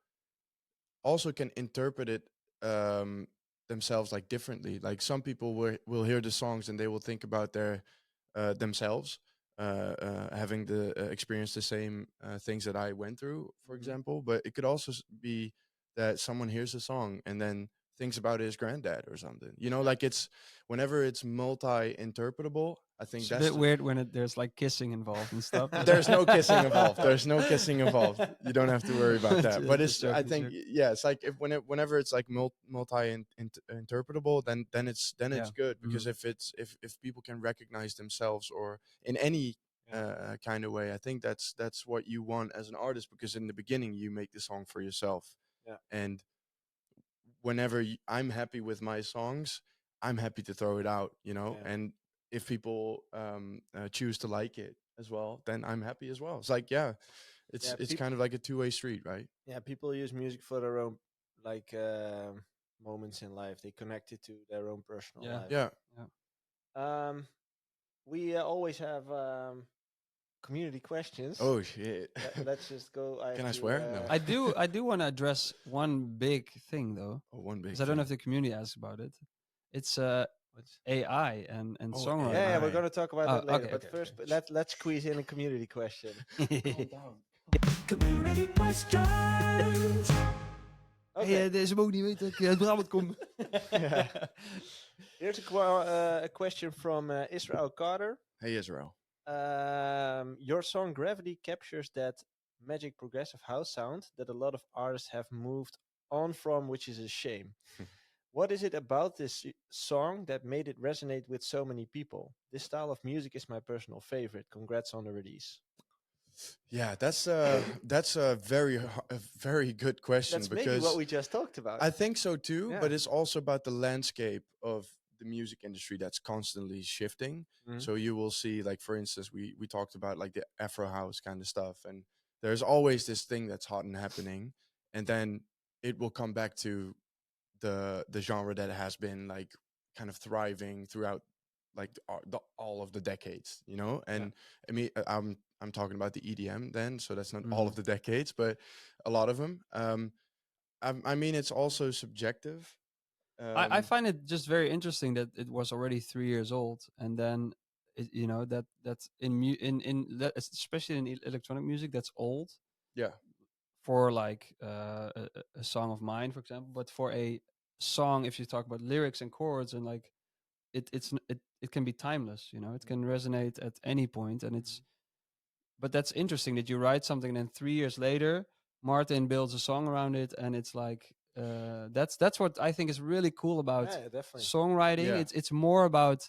also can interpret it um, themselves like differently. Like some people will hear the songs and they will think about their themselves having the experience the same things that I went through, for Mhm. example. But it could also be that someone hears the song and then thinks about his granddad or something. You know, like it's whenever it's multi-interpretable. I think it's a that's bit weird when there's like kissing involved and stuff. But there's no kissing involved. There's no kissing involved. You don't have to worry about that. But Just it's I joking, think joking. yeah, it's like whenever it's like multi interpretable, then it's Yeah. good because if people can recognize themselves or in any Yeah. kind of way, I think that's what you want as an artist because in the beginning you make the song for yourself, Yeah. and whenever I'm happy with my songs, I'm happy to throw it out, you know. Yeah. And if people choose to like it as well, then I'm happy as well. It's like yeah, Yeah. it's kind of like a two-way street, right? Yeah. People use music for their own like moments in life. They connect it to their own personal Yeah. life. Yeah. Um, we always have community questions. Oh shit. Let's just go. I Can have I to, swear? No. I do want to address one big thing though, Oh, one big because I don't know if thing. the community asks about it. It's What's- AI and Oh, songwriting. yeah, we're AI. gonna talk about Oh, that later. okay, But okay, first, okay. let's squeeze in a community question. Calm down. Community questions. Okay. Hey, deze mogen niet weten dat ik uit Brabant kom. Here's a question from Israel Carter. Hey Israel. Your song Gravity captures that magic progressive house sound that a lot of artists have moved on from, which is a shame. What is it about this song that made it resonate with so many people? This style of music is my personal favorite. Congrats on the release. Yeah, that's a very good question That's maybe what because we just talked about. I think so too, Yeah. but it's also about the landscape of the music industry that's constantly shifting. Mhm. So you will see, like for instance, we talked about like the Afro house kind of stuff, and there's always this thing that's hot and happening, and then it will come back to the genre that has been like kind of thriving throughout like all of the decades, you know. Yeah. And I mean, I'm talking about the EDM then, so that's not all Mhm. of the decades, but a lot of them. I mean, it's also subjective. I Um, find it just very interesting that it was already 3 years old, and then you know that that's especially in electronic music that's old yeah, for like a song of mine, for example. But for a song, if you talk about lyrics and chords and like it can be timeless. You know, it can resonate at any point, and it's. But that's interesting that you write something, and then 3 years later, Martin builds a song around it, and it's like that's what I think is really cool about Yeah, definitely. songwriting. yeah, It's more about,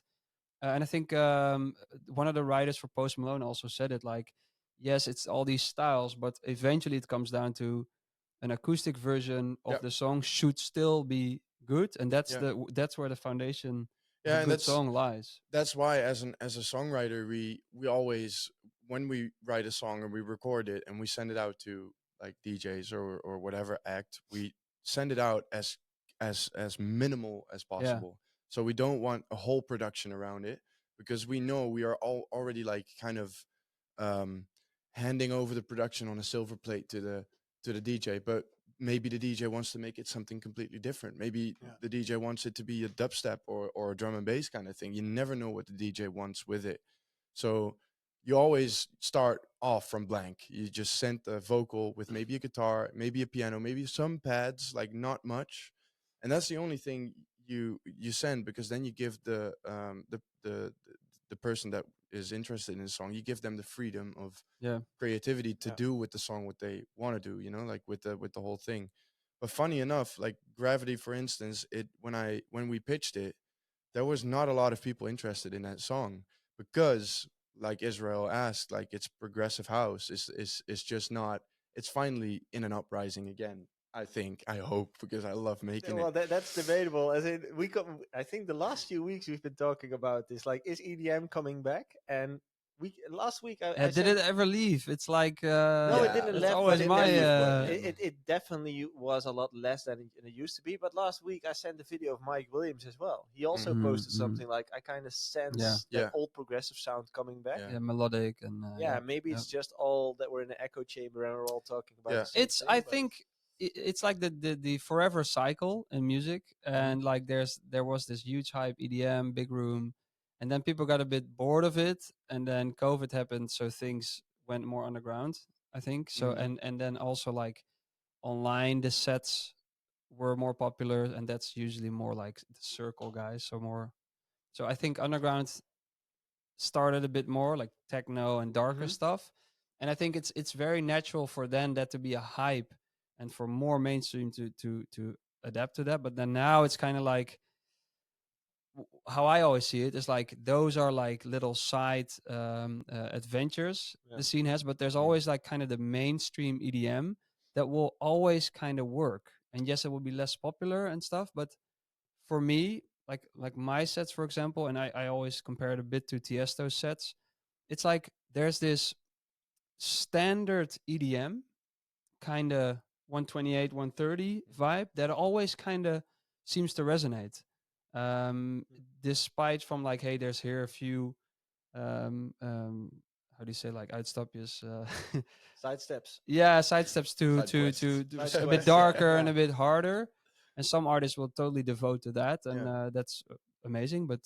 and I think one of the writers for Post Malone also said it like, yes, it's all these styles, but eventually it comes down to an acoustic version yeah, of the song should still be good, and that's yeah, that's where the foundation of a yeah, and good song lies. that's why as a songwriter we always, when we write a song and we record it and we send it out to like DJs or whatever act, we send it out as minimal as Yeah, possible. So we don't want a whole production around it because we know we are all already like kind of um handing over the production on a silver plate to the DJ, but maybe the DJ wants to make it something completely different. Maybe Yeah. the DJ wants it to be a dubstep or a drum and bass kind of thing. You never know what the DJ wants with it. So you always start off from blank. You just send the vocal with maybe a guitar, maybe a piano, maybe some pads, like not much. And that's the only thing you send, because then you give the person that is interested in the song, you give them the freedom of yeah. creativity to Yeah. do with the song what they want to do, you know, like with the whole thing. But funny enough, like Gravity, for instance, it when we pitched it, there was not a lot of people interested in that song because, like Israel asked, like it's progressive house. It's just not. It's finally in an uprising again. I think. I hope, because I love Yeah, making it. well, that's debatable. As in, I think the last few weeks we've been talking about this. Like, is EDM coming back? And last week Yeah, I did said it ever leave? It's like no, it Yeah, didn't that's left, but always it my definitely yeah, it definitely was a lot less than it used to be. But last week I sent a video of Mike Williams as well. He also hmm posted mm, something like, I kind of yeah, sense that yeah, old progressive sound coming back. yeah, yeah, melodic and Yeah, maybe yeah. it's just all that we're in an echo chamber and we're all talking about yeah, the same It's I thing. But think it's like the forever cycle in music, Mhm. and like there was this huge hype EDM big room, and then people got a bit bored of it, and then COVID happened, so things went more underground, I think. So hmm and then also like online the sets were more popular, and that's usually more like the circle guys, so more. So I think underground started a bit more like techno and darker Mhm. stuff, and I think it's very natural for then that to be a hype and for more mainstream to adapt to that. But then now it's kind of like how I always see it is like those are like little side adventures Yeah. the scene has, but there's Mm. always like kind of the mainstream EDM that will always kind of work. And yes, it will be less popular and stuff, but for me, like my sets, for example, and I always compare it a bit to Tiesto's sets. It's like there's this standard EDM kind of 128, 130 vibe that always kind of seems to resonate. Despite from like, hey, there's here a few how do you say like uitstapjes? Side steps. Yeah, side steps Side quests. to Side a bit quests, yeah, darker and yeah. a bit harder. And some artists will totally devote to that, and Yeah. that's amazing. But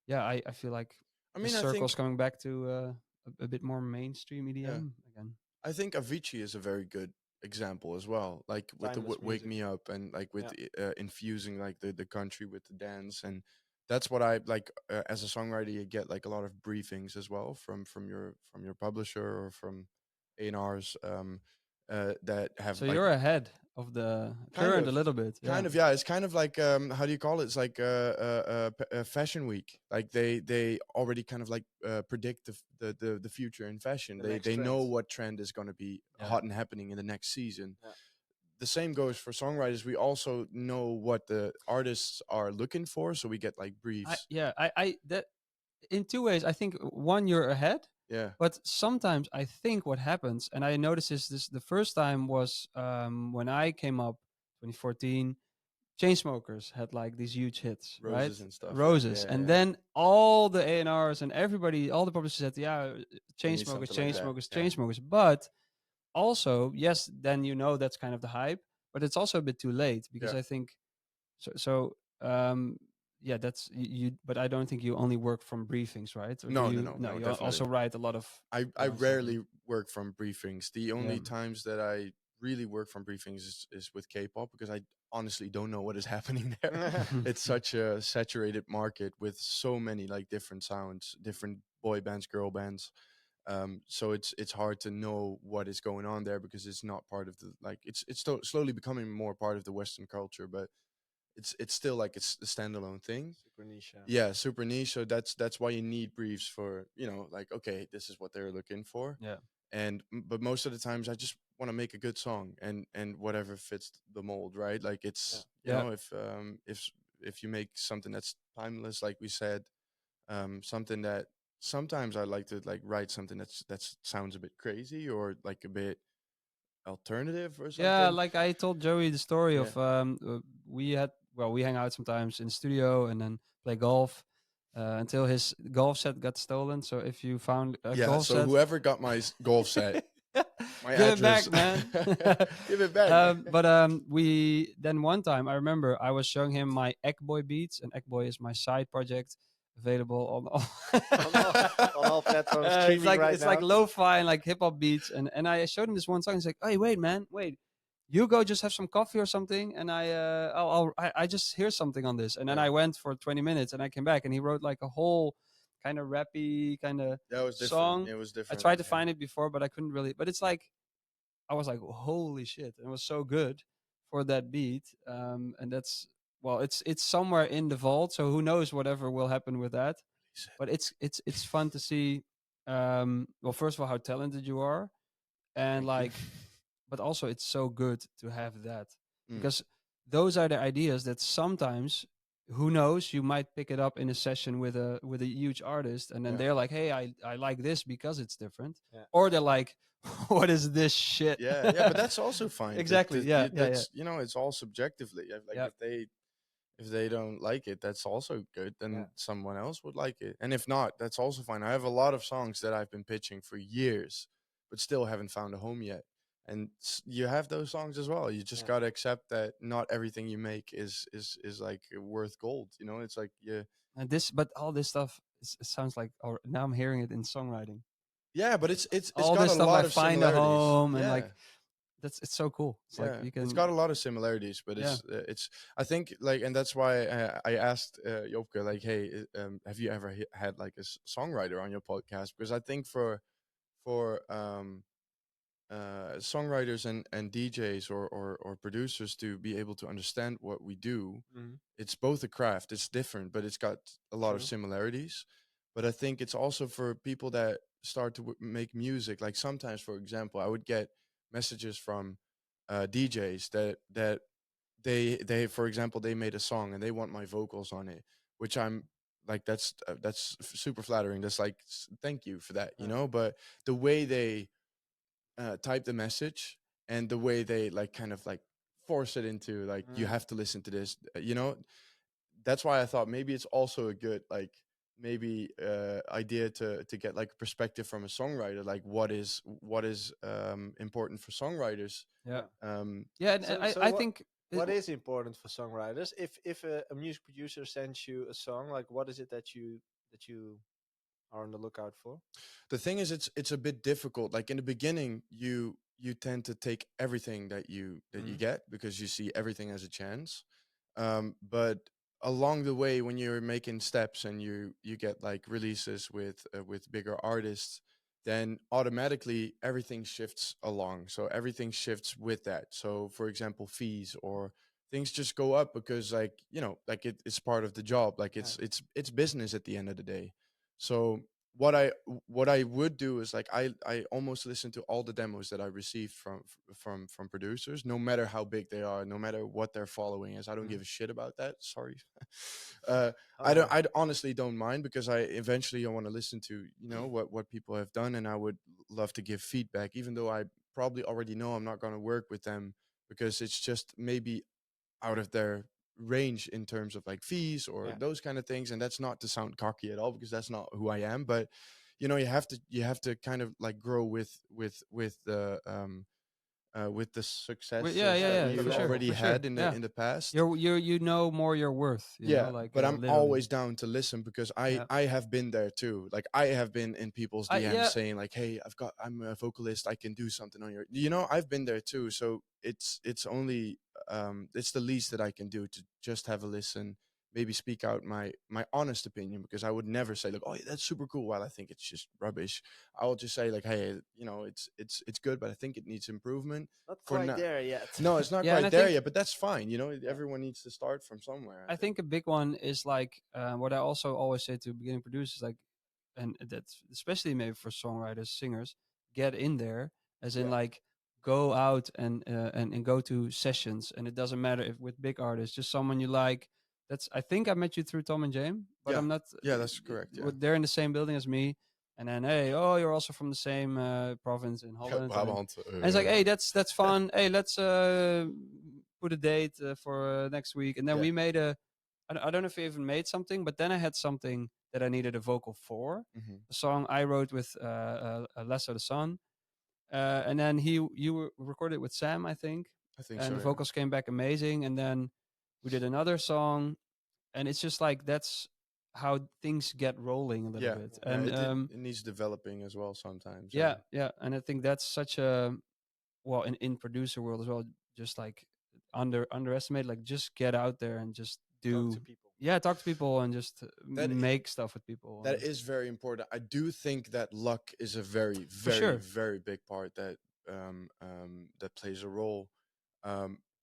yeah, I feel like I the mean, I circle's think coming back to a bit more mainstream yeah. EDM again. I think Avicii is a very good example as well. Like with the Timeless "Wake music. Me Up" and like with Yeah. infusing like the country with the dance, and that's what I like as a songwriter. You get like a lot of briefings as well from your publisher or from A&Rs that have So like you're ahead of the Kind current a of. little bit. Yeah. Kind of, yeah. It's kind of like how do you call it? It's like fashion week. Like they already kind of like predict the future in fashion. The They next they know trends. what trend is going to be Yeah. hot and happening in the next season. Yeah. The same goes for songwriters. We also know what the artists are looking for, so we get like briefs. I that in two ways. I think one, you're ahead, Yeah, but sometimes I think what happens, and I noticed this the first time was when I came up, 2014. Chainsmokers had like these huge hits, right? roses and stuff. Roses, Yeah, and yeah. then all the A&Rs and everybody, all the publishers said, "Yeah, We need Chainsmokers, something like that. Chainsmokers, Yeah. Chainsmokers." But also, yes, then that's kind of the hype, but it's also a bit too late because Yeah. I think so. Yeah, that's you. But I don't think you only work from briefings, right? Or do No, no, you? no, No, no, you definitely. also write a lot of. I your own stuff, rarely work from briefings. The only Yeah. times that I really work from briefings is with K-pop because I honestly don't know what is happening there. It's such a saturated market with so many like different sounds, different boy bands, girl bands. So it's hard to know what is going on there because it's not part of the like it's slowly becoming more part of the Western culture, but it's still like it's a standalone thing. Super niche. Yeah, super niche. So that's why you need briefs for like okay, this is what they're looking for. Yeah. But most of the times I just want to make a good song and whatever fits the mold, right? Like it's Yeah. if you make something that's timeless, like we said, something that sometimes I like to like write something that sounds a bit crazy or like a bit alternative or Yeah, something. like I told Joey the story Yeah. of we hang out sometimes in the studio and then play golf until his golf set got stolen. So if you found a Yeah, golf so set, whoever got my golf set, my give it address, back, man. give it back. But we then one time I remember I was showing him my Eggboy beats, and Eggboy is my side project available on all On all platforms, it's streaming like right it's like now. lo-fi and like hip hop beats, and I showed him this one song. He's like, "Hey, wait, man, wait, you go just have some coffee or something, and I just hear something on this." And then Yeah. I went for 20 minutes, and I came back, and he wrote like a whole kind of rappy kind of That was different. song. It was I different. tried to yeah. find it before, but I couldn't really. But it's like I was like, holy shit! And it was so good for that beat. And that's it's somewhere in the vault. So who knows whatever will happen with that. But it's fun to see. Well, first of all, how talented you are, and Thank you. like, but also it's so good to have that Mm. because those are the ideas that sometimes. Who knows? You might pick it up in a session with a huge artist, and then Yeah. they're like, "Hey, I like this because it's different," Yeah. or they're like, "What is this shit?" Yeah, but that's also fine. Exactly, yeah, yeah, That's it's all subjectively. Like Yep. if they don't like it, that's also good. Then Yeah. someone else would like it, and if not, that's also fine. I have a lot of songs that I've been pitching for years, but still haven't found a home yet. And you have those songs as well. You just Yeah. gotta accept that not everything you make is like worth gold. It's like But all this stuff it sounds like, or now I'm hearing it in songwriting. yeah, but it's All got this a stuff, lot I of find a similarities. home, and Yeah. like it's so cool. It's like Yeah, you can. it's got a lot of similarities, but Yeah. it's I think like, and that's why I asked Jopke like, hey, have you ever had like a songwriter on your podcast? Because I think for songwriters and DJs or producers to be able to understand what we do, Mhm. it's both a craft. It's different, but it's got a lot of True. similarities. But I think it's also for people that start to make music. Like sometimes, for example, I would get messages from DJs that they for example they made a song and they want my vocals on it, which I'm like that's super flattering. That's like thank you for that, Yeah. But the way they type the message and the way they like kind of like force it into like you Mm. have to listen to this, that's why I thought maybe it's also a good like maybe idea to get like a perspective from a songwriter, like what is important for songwriters. Yeah. um Yeah, and So- I so I what- think What is important for songwriters? If a music producer sends you a song, like what is it that you are on the lookout for? the thing is it's a bit difficult. Like in the beginning you tend to take everything that you Mhm. get because you see everything as a chance. But along the way when you're making steps and you get like releases with bigger artists, then automatically everything shifts along. So everything shifts with that. So for example, fees or things just go up because like, like it's part of the job. Like Yeah. it's business at the end of the day. So what I would do is like I almost listen to all the demos that I received from producers, no matter how big they are, no matter what their following is. I don't Mhm. give a shit about that. Sorry. uh, Oh, I don't. no. I honestly don't mind because I want to listen to what people have done, and I would love to give feedback, even though I probably already know I'm not going to work with them because it's just maybe out of their range in terms of like fees or Yeah. those kind of things. And that's not to sound cocky at all because that's not who I am. But you have to kind of like grow with the Yeah, successes yeah, that yeah, The you for sure, level. already for sure. had in the Yeah, in the past. you know more your worth. Yeah, Like but I'm literally. always down to listen because I Yeah, I have been there too. Like I have been in people's DMs yeah. saying like, "Hey, I'm a vocalist. I can do something on your." I've been there too. So it's only it's the least that I can do to just have a listen, maybe speak out my honest opinion because I would never say like, "Oh, yeah, that's super cool," while I think it's just rubbish. I will just say like, "Hey, it's good, but I think it needs improvement." Not For quite now, there yet. no, it's not Yeah, and quite I there think yet, but that's fine. Yeah. Everyone needs to start from somewhere, I I think. think a big one is like what I also always say to beginning producers, like, and that's especially maybe for songwriters, singers, get in there, as in Yeah. like go out and go to sessions, and it doesn't matter if with big artists, just someone you like. That's I think I met you through Tom and James, but Yeah. I'm not. Yeah, that's correct. Yeah. They're in the same building as me, and then hey, oh, you're also from the same province in Ja, Holland, Brabant. and it's like, hey, that's fun. Hey, let's put a date for next week, and then Yeah. we made a. I don't know if we even made something, but then I had something that I needed a vocal for. Hmm. A song I wrote with Lesso the Sun, and then recorded with Sam, I think, I think and so. the Yeah. vocals came back amazing. And then we did another song, and it's just like that's how things get rolling a little Yeah. bit. Yeah. And It needs developing as well sometimes. yeah, yeah, and I think that's such a well in producer world as well. Just like underestimate, like just get out there and just Talk to do. people. Yeah, talk to people and just That make stuff with people. that is very important. I do think that luck is a very, For very, sure. very big part that plays a role.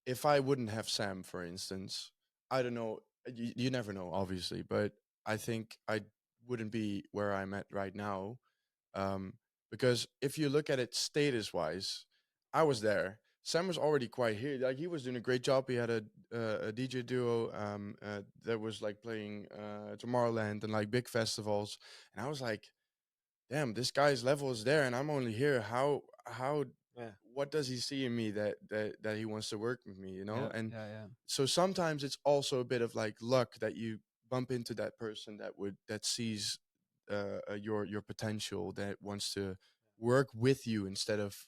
If I wouldn't have Sam, for instance, I don't know. You never know, obviously, but I think I wouldn't be where I'm at right now. Um, because if you look at it status wise, I was there. Sam was already quite here. Like he was doing a great job. He had a DJ duo that was like playing Tomorrowland and like big festivals. And I was like, damn, this guy's level is there, and I'm only here. How Yeah. what does he see in me that he wants to work with me? Yeah, And yeah. so sometimes it's also a bit of like luck that you bump into that person that sees your potential, that wants to work with you instead of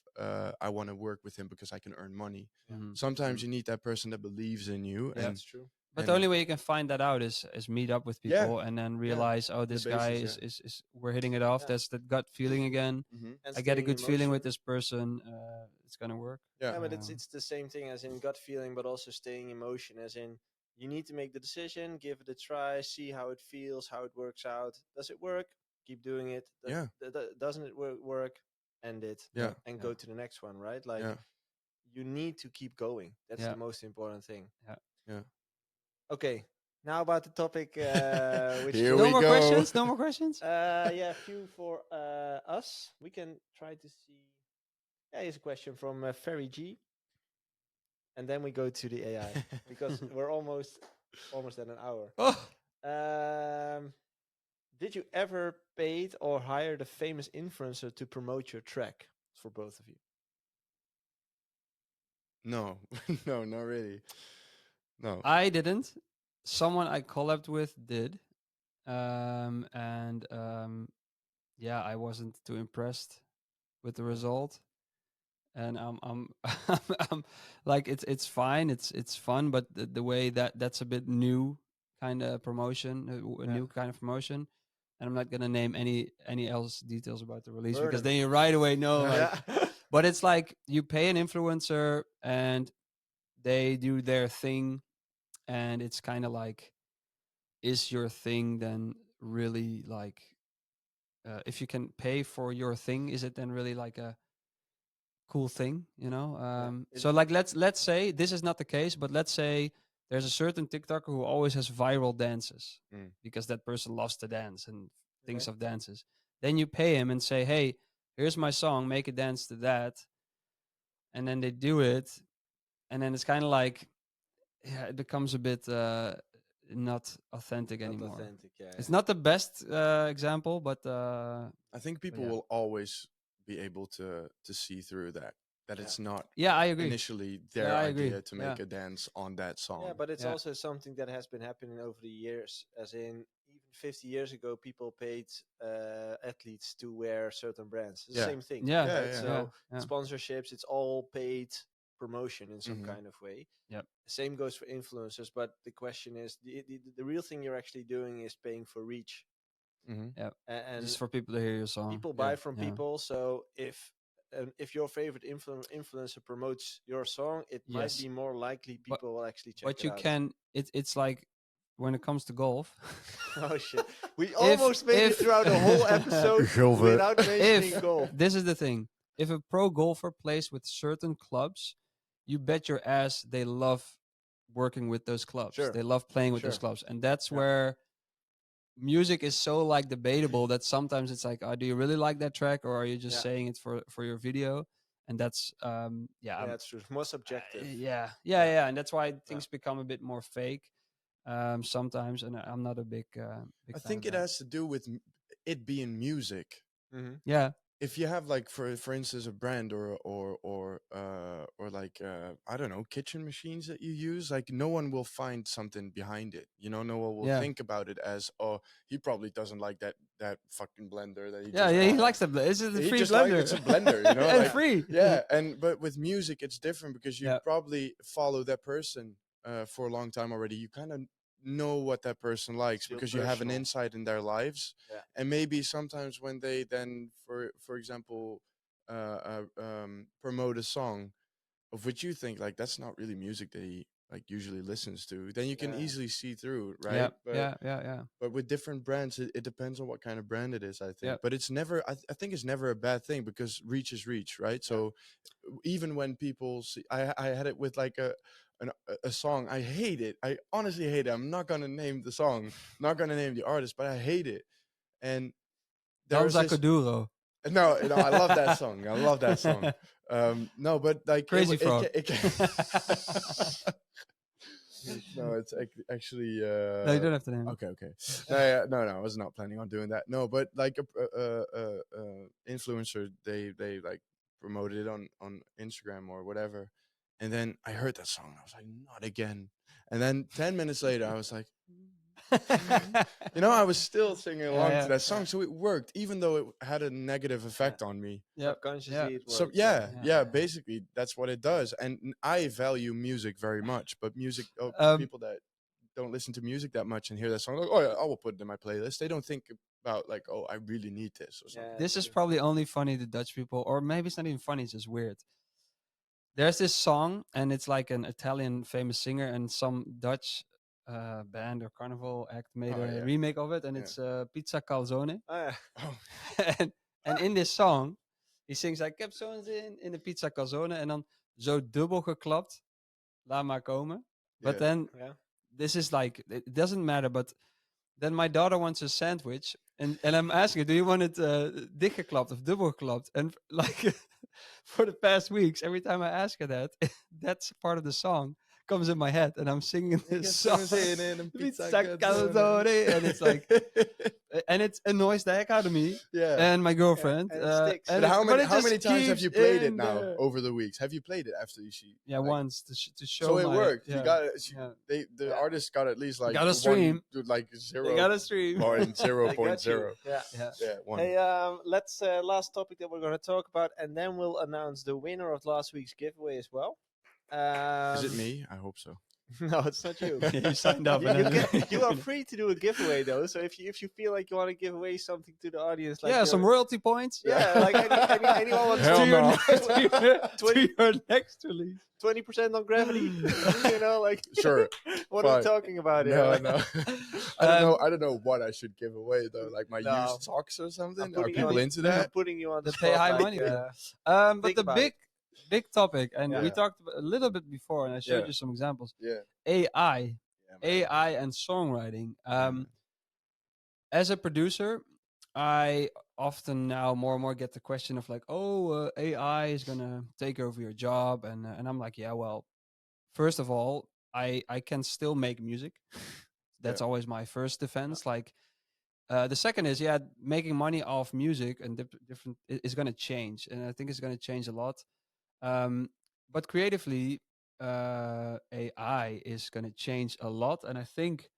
I want to work with him because I can earn money. Mhm, Sometimes mhm. you need that person that believes in you. Yeah. That's true. But the And only way you can find that out is meet up with yeah, people and then yeah, realize, oh, the this guy basis, yeah. is we're hitting it off. Yeah. That's that gut feeling again. Hmm. And I get a staying in good feeling with motion. this person. It's gonna work. Yeah. Yeah, but Um, it's the same thing as in gut feeling, but also staying in motion. As in, you need to make the decision, give it a try, see how it feels, how it works out. Does it work? Keep doing it. Yeah. Doesn't it work? End it. Yeah. And yeah, go to the next one. Right? Like Yeah. you need to keep going. That's yeah, the most important thing. yeah. Yeah. Okay. Now about the topic, which Here will No we more go. questions. No more questions. yeah, few for us. We can try to see. Yeah, here's a question from Ferry G, and then we go to the AI because we're almost at an hour. Oh, Um, did you ever paid or hired a famous influencer to promote your track? For both of you. No, no, not really. No. I didn't. Someone I collabed with did, and yeah, I wasn't too impressed with the result. And I'm like it's fine, it's fun, but the way that's a bit new kind of promotion, a Yeah. new kind of promotion. And I'm not gonna name any else details about the release because Burden. then you right away know like. Yeah. But it's like you pay an influencer and they do their thing, and it's kind of like, is your thing then really like if you can pay for your thing, is it then really like a cool thing, you know? So like let's say this is not the case, but let's say there's a certain TikToker who always has viral dances Mm. because that person loves to dance and thinks Okay. of dances. Then you pay him and say, "Hey, here's my song, make a dance to that." And then they do it, and then it's kind of like, yeah, it becomes a bit not authentic Not anymore. authentic. Yeah. It's not the best example, but I think people yeah. will always be able to see through that. That Yeah. it's not yeah, I agree. initially their Yeah, I agree. idea to make Yeah. a dance on that song. Yeah, but it's Yeah. also something that has been happening over the years. As in, even 50 years ago, people paid athletes to wear certain brands. It's Yeah. the same thing. Yeah, Yeah, right? yeah. So yeah. sponsorships, it's all paid promotion in some Mhm. kind of way. Yep. Same goes for influencers, but the question is, the real thing you're actually doing is paying for reach. Mhm. And Just for people to hear your song. people buy Yeah. from Yeah. people. So if your favorite influencer promotes your song, it might Yes. be more likely But- people will actually check But it you out. can. It's like when it comes to golf. Oh shit! We almost made it if- throughout the whole episode Golf. without mentioning if golf. this is the thing, if a pro golfer plays with certain clubs, you bet your ass they love working with those clubs. Sure. They love playing with those Sure. clubs, and that's Yeah. where music is so like debatable that sometimes it's like, oh, do you really like that track, or are you just Yeah. saying it for your video? And that's Yeah, that's true. It's more subjective. yeah, and that's why things become a bit more fake sometimes, and I'm not a big I fan think of it that. has to do with it being music. Mm-hmm. Yeah, If you have like for instance a brand or like I don't know, kitchen machines that you use, like no one will find something behind it, you know. No one will Yeah. think about it as, oh, he probably doesn't like that fucking blender that he yeah, just he bought. likes the it's a He free just like blender. it's a blender, you know, and like, free. yeah. And but with music it's different because you Yeah. probably follow that person for a long time already. You kind of know what that person likes Feel because you have an personal. insight in their lives. Yeah. And maybe sometimes when they then for example promote a song of which you think like that's not really music that he like usually listens to, then you can Yeah. easily see through, right? Yeah, yeah. But with different brands, it depends on what kind of brand it is, I think. Yep. But it's never, I think it's never a bad thing because reach is reach, right? So even when people see, I had it with like a song. I hate it. I honestly hate it. I'm not gonna name the song, not gonna name the artist, but I hate it. And there's Danza this. Kuduro. No, I love that song. I love that song. No, but like Crazy Frog. no, it's actually. No, you don't have to name it. Okay. No, yeah, no, I was not planning on doing that. No, but like influencer, they like promoted it on Instagram or whatever, and then I heard that song. I was like, not again. And then 10 minutes later, I was like, you know, I was still singing along yeah, to that song, so it worked, even though it had a negative effect on me. Yep. Subconsciously, it works. So Yeah. basically that's what it does. And I value music very much, but music people that don't listen to music that much and hear that song, like, oh yeah, I will put it in my playlist. They don't think about like, oh, I really need this or something. This is probably only funny to Dutch people, or maybe it's not even funny, it's just weird. There's this song, and it's like an Italian famous singer, and some Dutch band or carnival act made Oh, a yeah. remake of it, and Yeah. it's Pizza Calzone. Oh, yeah. Oh, en in this song, he sings like, ik heb zo'n zin in de pizza calzone, en dan zo dubbel geklapt, laat maar komen. But yeah. then, Yeah. this is like, it doesn't matter, but then my daughter wants a sandwich, and I'm asking her, do you want it dichtgeklapt of dubbel geklapt? And like, for the past weeks, every time I ask her that, that's part of the song comes in my head, and I'm singing this song. Pizza calzone, and it's like, and it annoys the heck out of me Yeah. and my girlfriend. and it sticks. But how it many just times have keeps you played it in now there. over the weeks? Have you played it after you see? Yeah, like, once to show. So it my, worked. Yeah, You got it. yeah. The artist got at least like Got a stream. like 0. They got a stream. Point zero They point got you. zero. Yeah. Yeah. Yeah, one. Hey, let's last topic that we're going to talk about, and then we'll announce the winner of last week's giveaway as well. Is it me? I hope so. No, it's not you. You signed up. You, and you, then- you are free to do a giveaway though. So if you feel like you want to give away something to the audience, like yeah, some your- royalty points. yeah, like anyone wants Hell to, your no. to your next release. 20% on Gravity, you know, like Sure. what are we Fine. talking about here? No, no. I don't know. Um, I don't know what I should give away though. Like my No. used socks or something. I'm Are putting you people on- into I'm that? putting you on the They pay spot, high like, money for that. But think the about big topic, and we Yeah. talked a little bit before, and I showed Yeah. you some examples. Yeah. AI, Yeah, man. AI and songwriting. Yeah. As a producer, I often now more and more get the question of like, oh, AI is gonna take over your job, and I'm like, yeah, well, first of all, I can still make music. That's Yeah. always my first defense. Like, the second is, yeah, making money off music and different is going to change, and I think it's going to change a lot. But creatively, AI is going to change a lot, and I think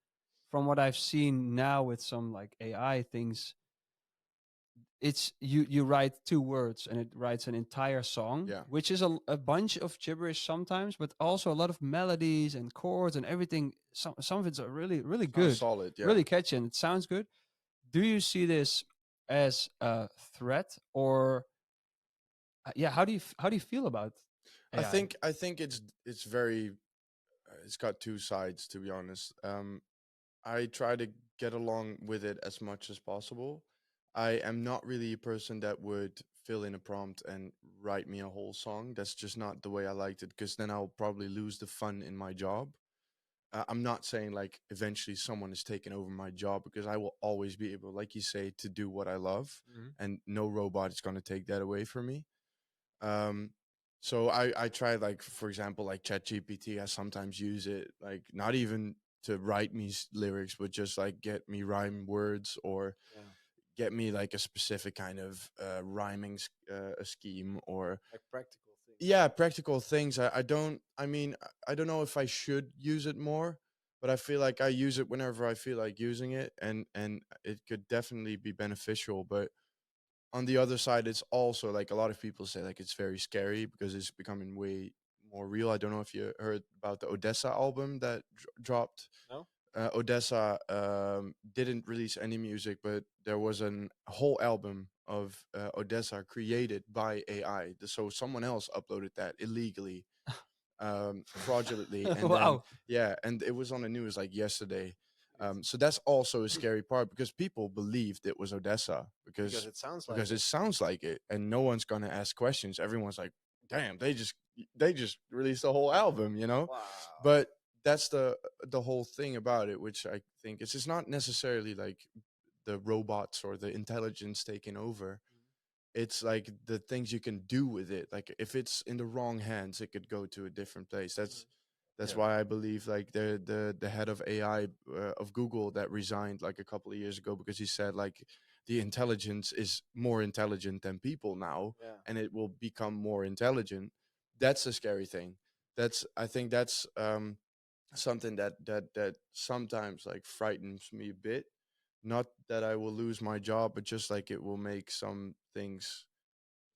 from what I've seen now with some like AI things, it's you write 2 words and it writes an entire song, Yeah. which is a bunch of gibberish sometimes, but also a lot of melodies and chords and everything. Some of it's really really Sounds good, solid. Yeah. really catchy, and it sounds good. Do you see this as a threat, or yeah, how do you feel about AI? I think it's very it's got two sides, to be honest. I try to get along with it as much as possible. I am not really a person that would fill in a prompt and write me a whole song. That's just not the way I liked it, because then I'll probably lose the fun in my job. I'm not saying like eventually someone is taking over my job, because I will always be able, like you say, to do what I love, and no robot is going to take that away from me. Um, so I try, like, for example, like ChatGPT. I sometimes use it, like not even to write me lyrics, but just like get me rhyme words, or Yeah. get me like a specific kind of rhyming a scheme, or like practical things. yeah, practical things. I mean, I don't know if I should use it more, but I feel like I use it whenever I feel like using it, and it could definitely be beneficial. But on the other side, it's also like a lot of people say like it's very scary, because it's becoming way more real. I don't know if you heard about the Odessa album that dropped. No? Odessa didn't release any music, but there was a whole album of Odessa created by AI. So someone else uploaded that illegally, fraudulently, and then Wow. yeah, and it was on the news like yesterday. So that's also a scary part, because people believed it was Odessa Because it sounds like because it. it sounds like it, and no one's gonna ask questions. Everyone's like, "Damn, they just released a whole album," you know. Wow. But that's the whole thing about it, which I think it's not necessarily like the robots or the intelligence taking over. It's like the things you can do with it. Like if it's in the wrong hands, it could go to a different place. That's Yeah. why I believe like the head of AI of Google that resigned like a couple of years ago, because he said like the intelligence is more intelligent than people now, Yeah. and it will become more intelligent. That's a scary thing. I think that's something that sometimes like frightens me a bit. Not that I will lose my job, but just like it will make some things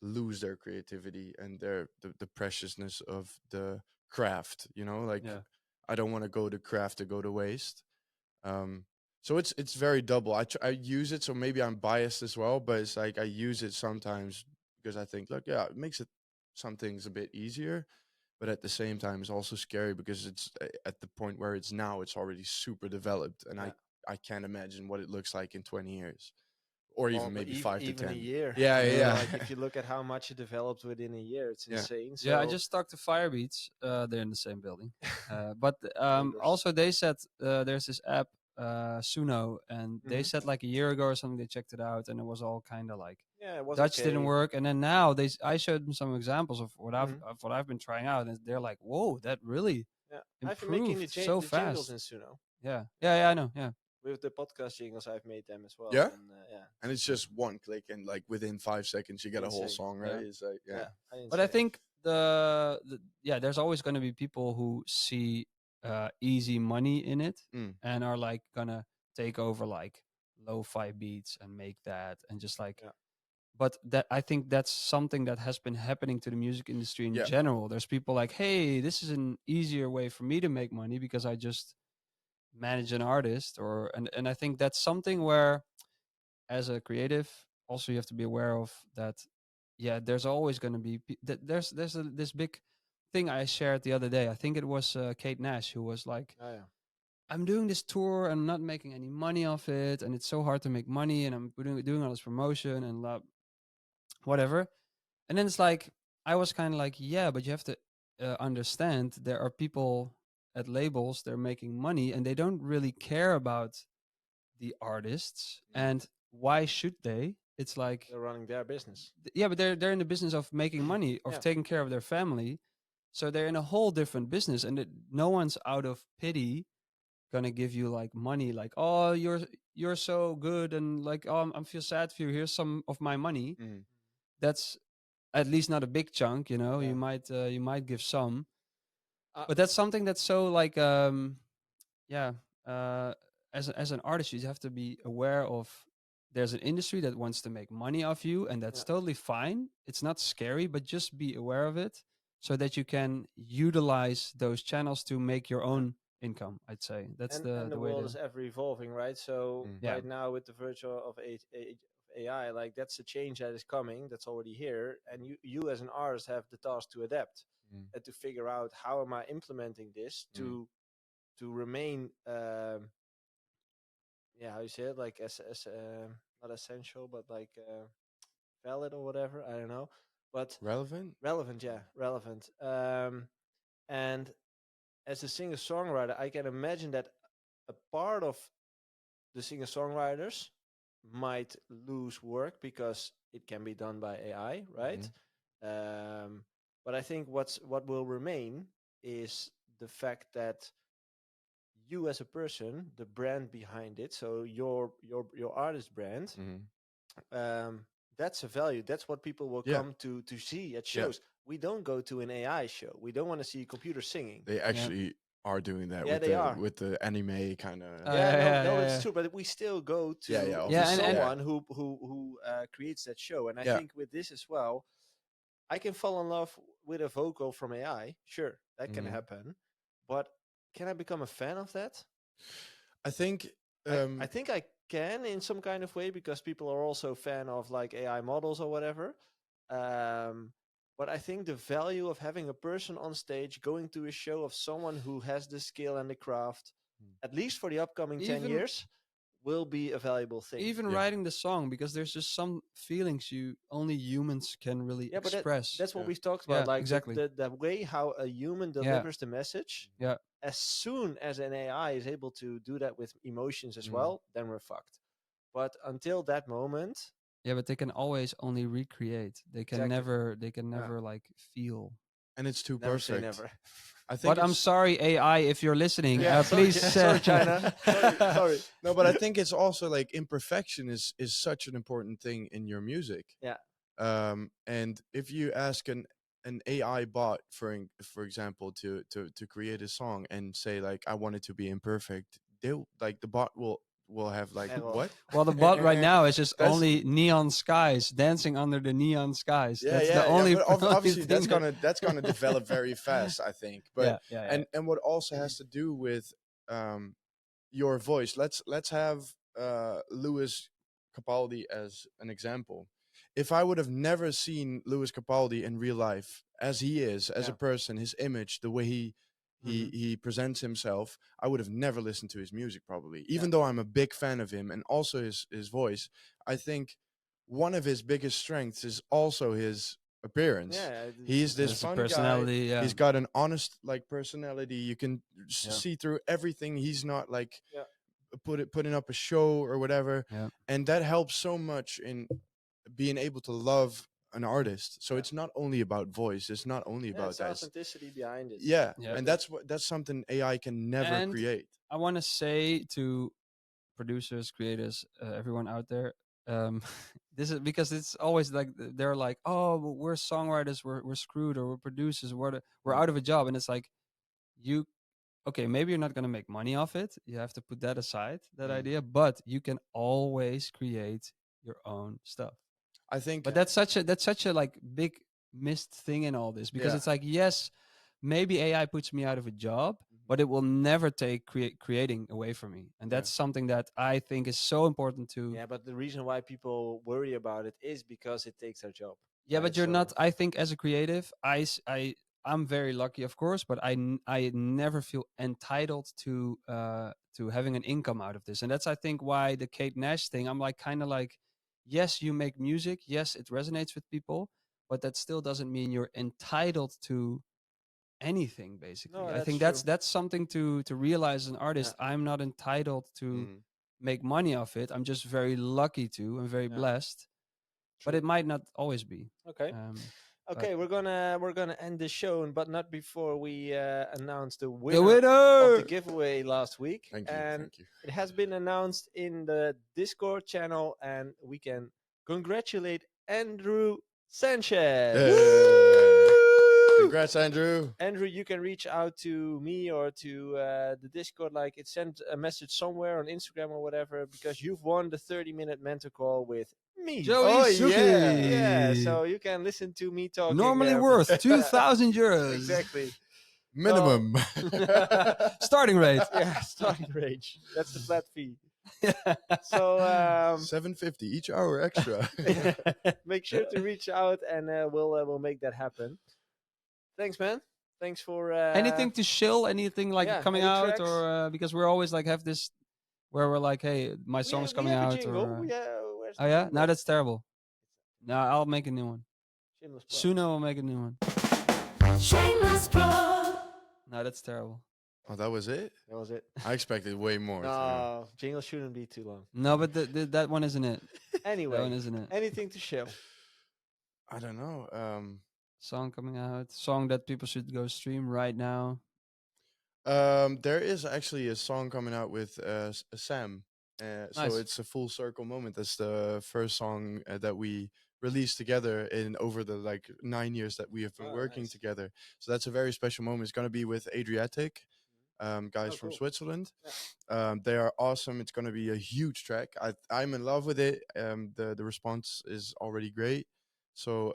lose their creativity and the preciousness of the craft. You know, like Yeah. I don't want to go to craft to go to waste. Um, so it's very double. I use it, so maybe I'm biased as well, but it's like I use it sometimes because I think, look, yeah, it makes it some things a bit easier, but at the same time, it's also scary because it's at the point where it's now, it's already super developed, and Yeah. I can't imagine what it looks like in 20 years, or Well, even maybe five to even 10. a year. Yeah, You know, yeah, Like if you look at how much it developed within a year, it's Yeah. insane. So Yeah, I just talked to Firebeats. They're in the same building. But Neighbors. also they said there's this app, Suno, and they Mhm. said like a year ago or something they checked it out, and it was all kind of like yeah, it was Dutch didn't okay. work. And then now I showed them some examples of Mhm. what I've been trying out, and they're like, whoa, that really Yeah, I've been making improved so the jingles fast. in Suno. Yeah, I know. Yeah, With the podcast jingles, I've made them as well. Yeah? And, yeah. and it's just one click, and like within 5 seconds, you get a whole Insane. song, right? Yeah. It's like, yeah, but I think there's always going to be people who see easy money in it Mm. and are like gonna take over like lo-fi beats and make that and just like Yeah. but that I think that's something that has been happening to the music industry in Yeah. general. There's people like, hey, this is an easier way for me to make money because I just manage an artist, or and I think that's something where, as a creative, also you have to be aware of that. Yeah, there's always going to be this big thing I shared the other day. I think it was Kate Nash who was like, Oh, yeah. I'm doing this tour and I'm not making any money off it, and it's so hard to make money, and I'm doing all this promotion and whatever. And then it's like, I was kind of like, yeah, but you have to understand there are people at labels, they're making money and they don't really care about the artists. And why should they? It's like, They're running their business. yeah, but they're in the business of making money, of Yeah. taking care of their family. So they're in a whole different business, and no one's out of pity gonna give you like money, like, oh, you're so good, and like, oh, I feel sad for you, here's some of my money. Mm. That's at least not a big chunk, you know. Yeah. You might give some, Uh, but that's something that's so like, yeah, as an artist, you have to be aware of, there's an industry that wants to make money off you, and that's Yeah. totally fine. It's not scary, but just be aware of it so that you can utilize those channels to make your own income. I'd say that's and the way world to, is ever evolving, right? So Mm. Yeah. right now with the virtual of AI, like that's a change that is coming, that's already here, and you as an artist have the task to adapt Mm. and to figure out how am I implementing this to remain yeah, how you say it, like as not essential but like valid or whatever, I don't know, but Relevant? relevant, yeah, relevant. And as a singer songwriter, I can imagine that a part of the singer songwriters might lose work because it can be done by AI, right? But I think what will remain is the fact that you as a person, the brand behind it, so your artist brand, Mm. that's a value. That's what people will Yeah. come to see at Yeah. shows. We don't go to an AI show. We don't want to see a computer singing. They actually are doing that Yeah, with they the are. with the anime kind of. No, it's yeah. true. But we still go to, Yeah, yeah, to obviously, and- someone who creates that show. And I Yeah. think with this as well, I can fall in love with a vocal from AI. Sure, that can Mhm. happen. But can I become a fan of that? I think. I think I can in some kind of way because people are also fan of like AI models or whatever. But I think the value of having a person on stage going to a show of someone who has the skill and the craft, at least for the upcoming 10 Even- years, will be a valuable thing. even Yeah. writing the song, because there's just some feelings you only humans can really Yeah, but express. that's what Yeah. we've talked Yeah, about. Like exactly. the way how a human delivers the message. Yeah. As soon as an AI is able to do that with emotions as Mm. well, then we're fucked. But until that moment, Yeah, but they can always only recreate. They can Exactly. never like feel. And it's too never say perfect. never. I think. But I'm it's- sorry, AI, if you're listening, Yeah, sorry, please. sorry, China. Sorry. No, but I think it's also like imperfection is such an important thing in your music. Yeah. And if you ask an AI bot for example to create a song and say like I want it to be imperfect, they'll like the bot will have like Error. what? Well, the bot right now is just That's- only neon skies, dancing under the neon skies. Yeah, That's yeah, the only. but only obviously thing that's gonna develop very fast, I think. But yeah. and what also has to do with your voice. Let's have Lewis Capaldi as an example. If I would have never seen Lewis Capaldi in real life as he is, as a Yeah. person, his image, the way he presents himself, I would have never listened to his music probably. Even though I'm a big fan of him and also his voice, I think one of his biggest strengths is also his appearance. Yeah, He's this It's a fun personality. guy. Yeah. He's got an honest like personality. You can Yeah. see through everything. He's not like Yeah. putting up a show or whatever. Yeah. And that helps so much in being able to love an artist. So Yeah. it's not only about voice. It's not only about it's that. authenticity behind it. Yeah. Yeah. And that's something AI can never And create. I want to say to producers, creators, everyone out there, this is because it's always like they're like, oh, but we're songwriters, we're screwed, or we're producers, we're out of a job, and it's like, you, okay, maybe you're not gonna make money off it. You have to put that aside, that Mm. idea, but you can always create your own stuff. I think. But that's such a like big missed thing in all this, because Yeah. it's like, yes, maybe AI puts me out of a job, Mhm. but it will never take creating away from me, and Yeah. that's something that I think is so important to. Yeah, but the reason why people worry about it is because it takes their job. Yeah, right? but you're So- not. I think as a creative, I'm very lucky, of course, but I never feel entitled to having an income out of this, and that's I think why the Kate Nash thing. I'm like kind of like, yes, you make music, yes, it resonates with people, but that still doesn't mean you're entitled to anything. Basically, No, I that's think true. that's something to realize as an artist. Yeah. I'm not entitled to Mhm. make money off it. I'm just very lucky to and very Yeah. blessed, but True. it might not always be. Okay. But- Okay, we're gonna end the show, but not before we announce the The winner winner. of the giveaway last week. Thank you. And Thank you. it has been announced in the Discord channel, and we can congratulate Andrew Sanchez. Hey. Congrats, Andrew. Andrew, you can reach out to me or to the Discord, like it sent a message somewhere on Instagram or whatever, because you've won the 30-minute mentor call with me. Joey Oh, Suki. yeah. Yeah, so you can listen to me talking. Normally worth 2,000 euros. Exactly. Minimum. Starting rate. Yeah, starting range. That's the flat fee. So $7.50 each hour extra. make sure to reach out, and we'll make that happen. Thanks, man. Thanks for Anything to shill? Anything like yeah, coming any out, tracks? or because we're always like have this where we're like, hey, my song's coming we have out. a jingle. Or, Where's oh the yeah, jingle? no, that's terrible. No, I'll make a new one. Shameless plug. Sooner I'll make a new one. Shameless plug. No, that's terrible. Oh, that was it? That was it. I expected way more. No, jingle shouldn't be too long. No, but that one isn't it. That one Anyway, isn't it. anything to show? I don't know. Song coming out. Song that people should go stream right now. There is actually a song coming out with Sam. Nice. So it's a full circle moment. That's the first song that we released together in over the like 9 years that we have been Oh, working nice. together. So that's a very special moment. It's going to be with Adriatic, guys from cool. Switzerland. They are awesome. It's going to be a huge track. I'm in love with it. The response is already great. So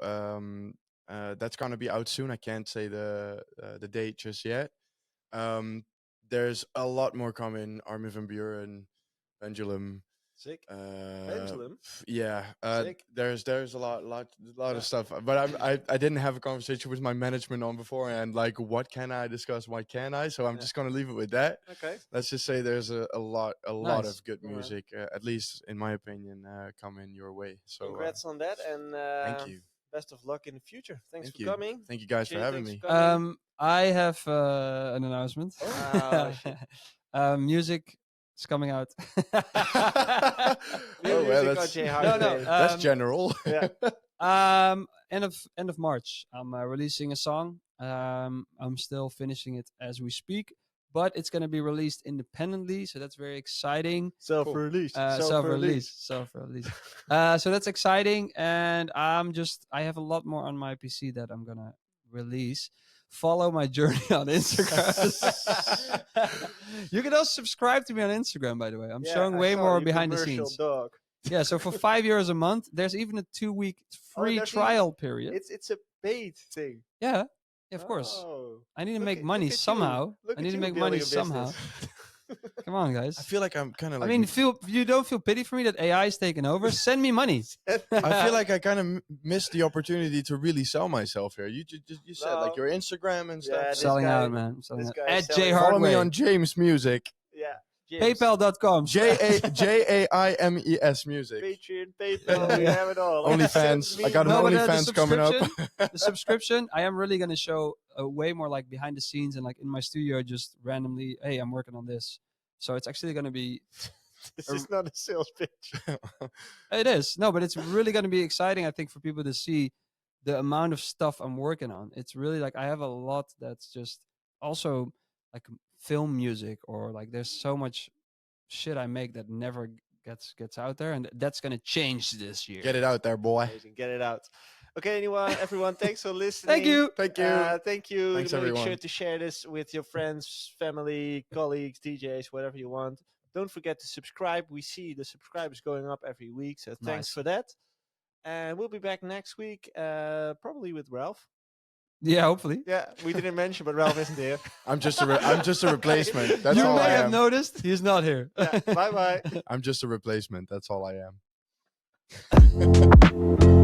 that's going to be out soon. I can't say the date just yet. There's a lot more coming. Armin van Buren, Pendulum. Sick. Uh, Pendulum. Yeah, Sick. there's a lot Yeah. of stuff, but I didn't have a conversation with my management on before, and like, what can I discuss? What can I? So I'm Yeah. just gonna leave it with that. Okay. Let's just say there's a lot Nice. of good Alright. music, at least in my opinion, coming your way. So Congrats on that, and thank you, best of luck in the future. Thanks Thank for you. coming. thank you guys for Jay, having thanks me. for coming. I have an announcement. Oh, shit. Music is coming out. New Oh, well, music on that's Jay no, Hardaway. that's um, general. Yeah. End of March, I'm releasing a song. I'm still finishing it as we speak, but it's gonna be released independently, so that's very exciting. Self-release. Self-release. So that's exciting, and I have a lot more on my PC that I'm gonna release. Follow my journey on Instagram. You can also subscribe to me on Instagram, by the way. I'm Yeah, showing I way saw more you behind the commercial scenes. Dog. Yeah, so for €5 a month, there's even a 2-week free there's trial period. It's a paid thing. Yeah, of course. Oh. I need to Look make at- money look at you. somehow. Look I at need to you make building money a somehow. business. Come on, guys. I feel like I'm kind of I like. mean, you don't feel pity for me that AI is taking over? Send me money. I feel like I kind of missed the opportunity to really sell myself here. You you said like No. your Instagram and stuff. Yeah, this Selling guy- out, man. I'm selling this out. guy is At selling J out. Follow me Hardway. on James Music. Yeah. James. PayPal.com. JAIMES Music. Patreon, PayPal, we have it all. OnlyFans. Send I got an No, but the OnlyFans coming up. The subscription, I am really going to show way more like behind the scenes and like in my studio, just randomly, hey, I'm working on this. So it's actually going to be, This is not a sales pitch. it is. No, but it's really going to be exciting, I think, for people to see the amount of stuff I'm working on. It's really like I have a lot that's just also like film music, or like there's so much shit I make that never gets out there, and that's going to change this year. Get it out there, boy. Amazing. Get it out. Okay, everyone, thanks for listening. Thank you. Thank you. Thank you. Thanks, Make everyone. sure to share this with your friends, family, colleagues, DJs, whatever you want. Don't forget to subscribe. We see the subscribers going up every week, so thanks Nice. for that. And we'll be back next week, probably with Ralph. Yeah, hopefully. Yeah, we didn't mention, but Ralph isn't here. I'm just a replacement. That's You all may I have am. noticed he's not here. Yeah, bye-bye. I'm just a replacement. That's all I am.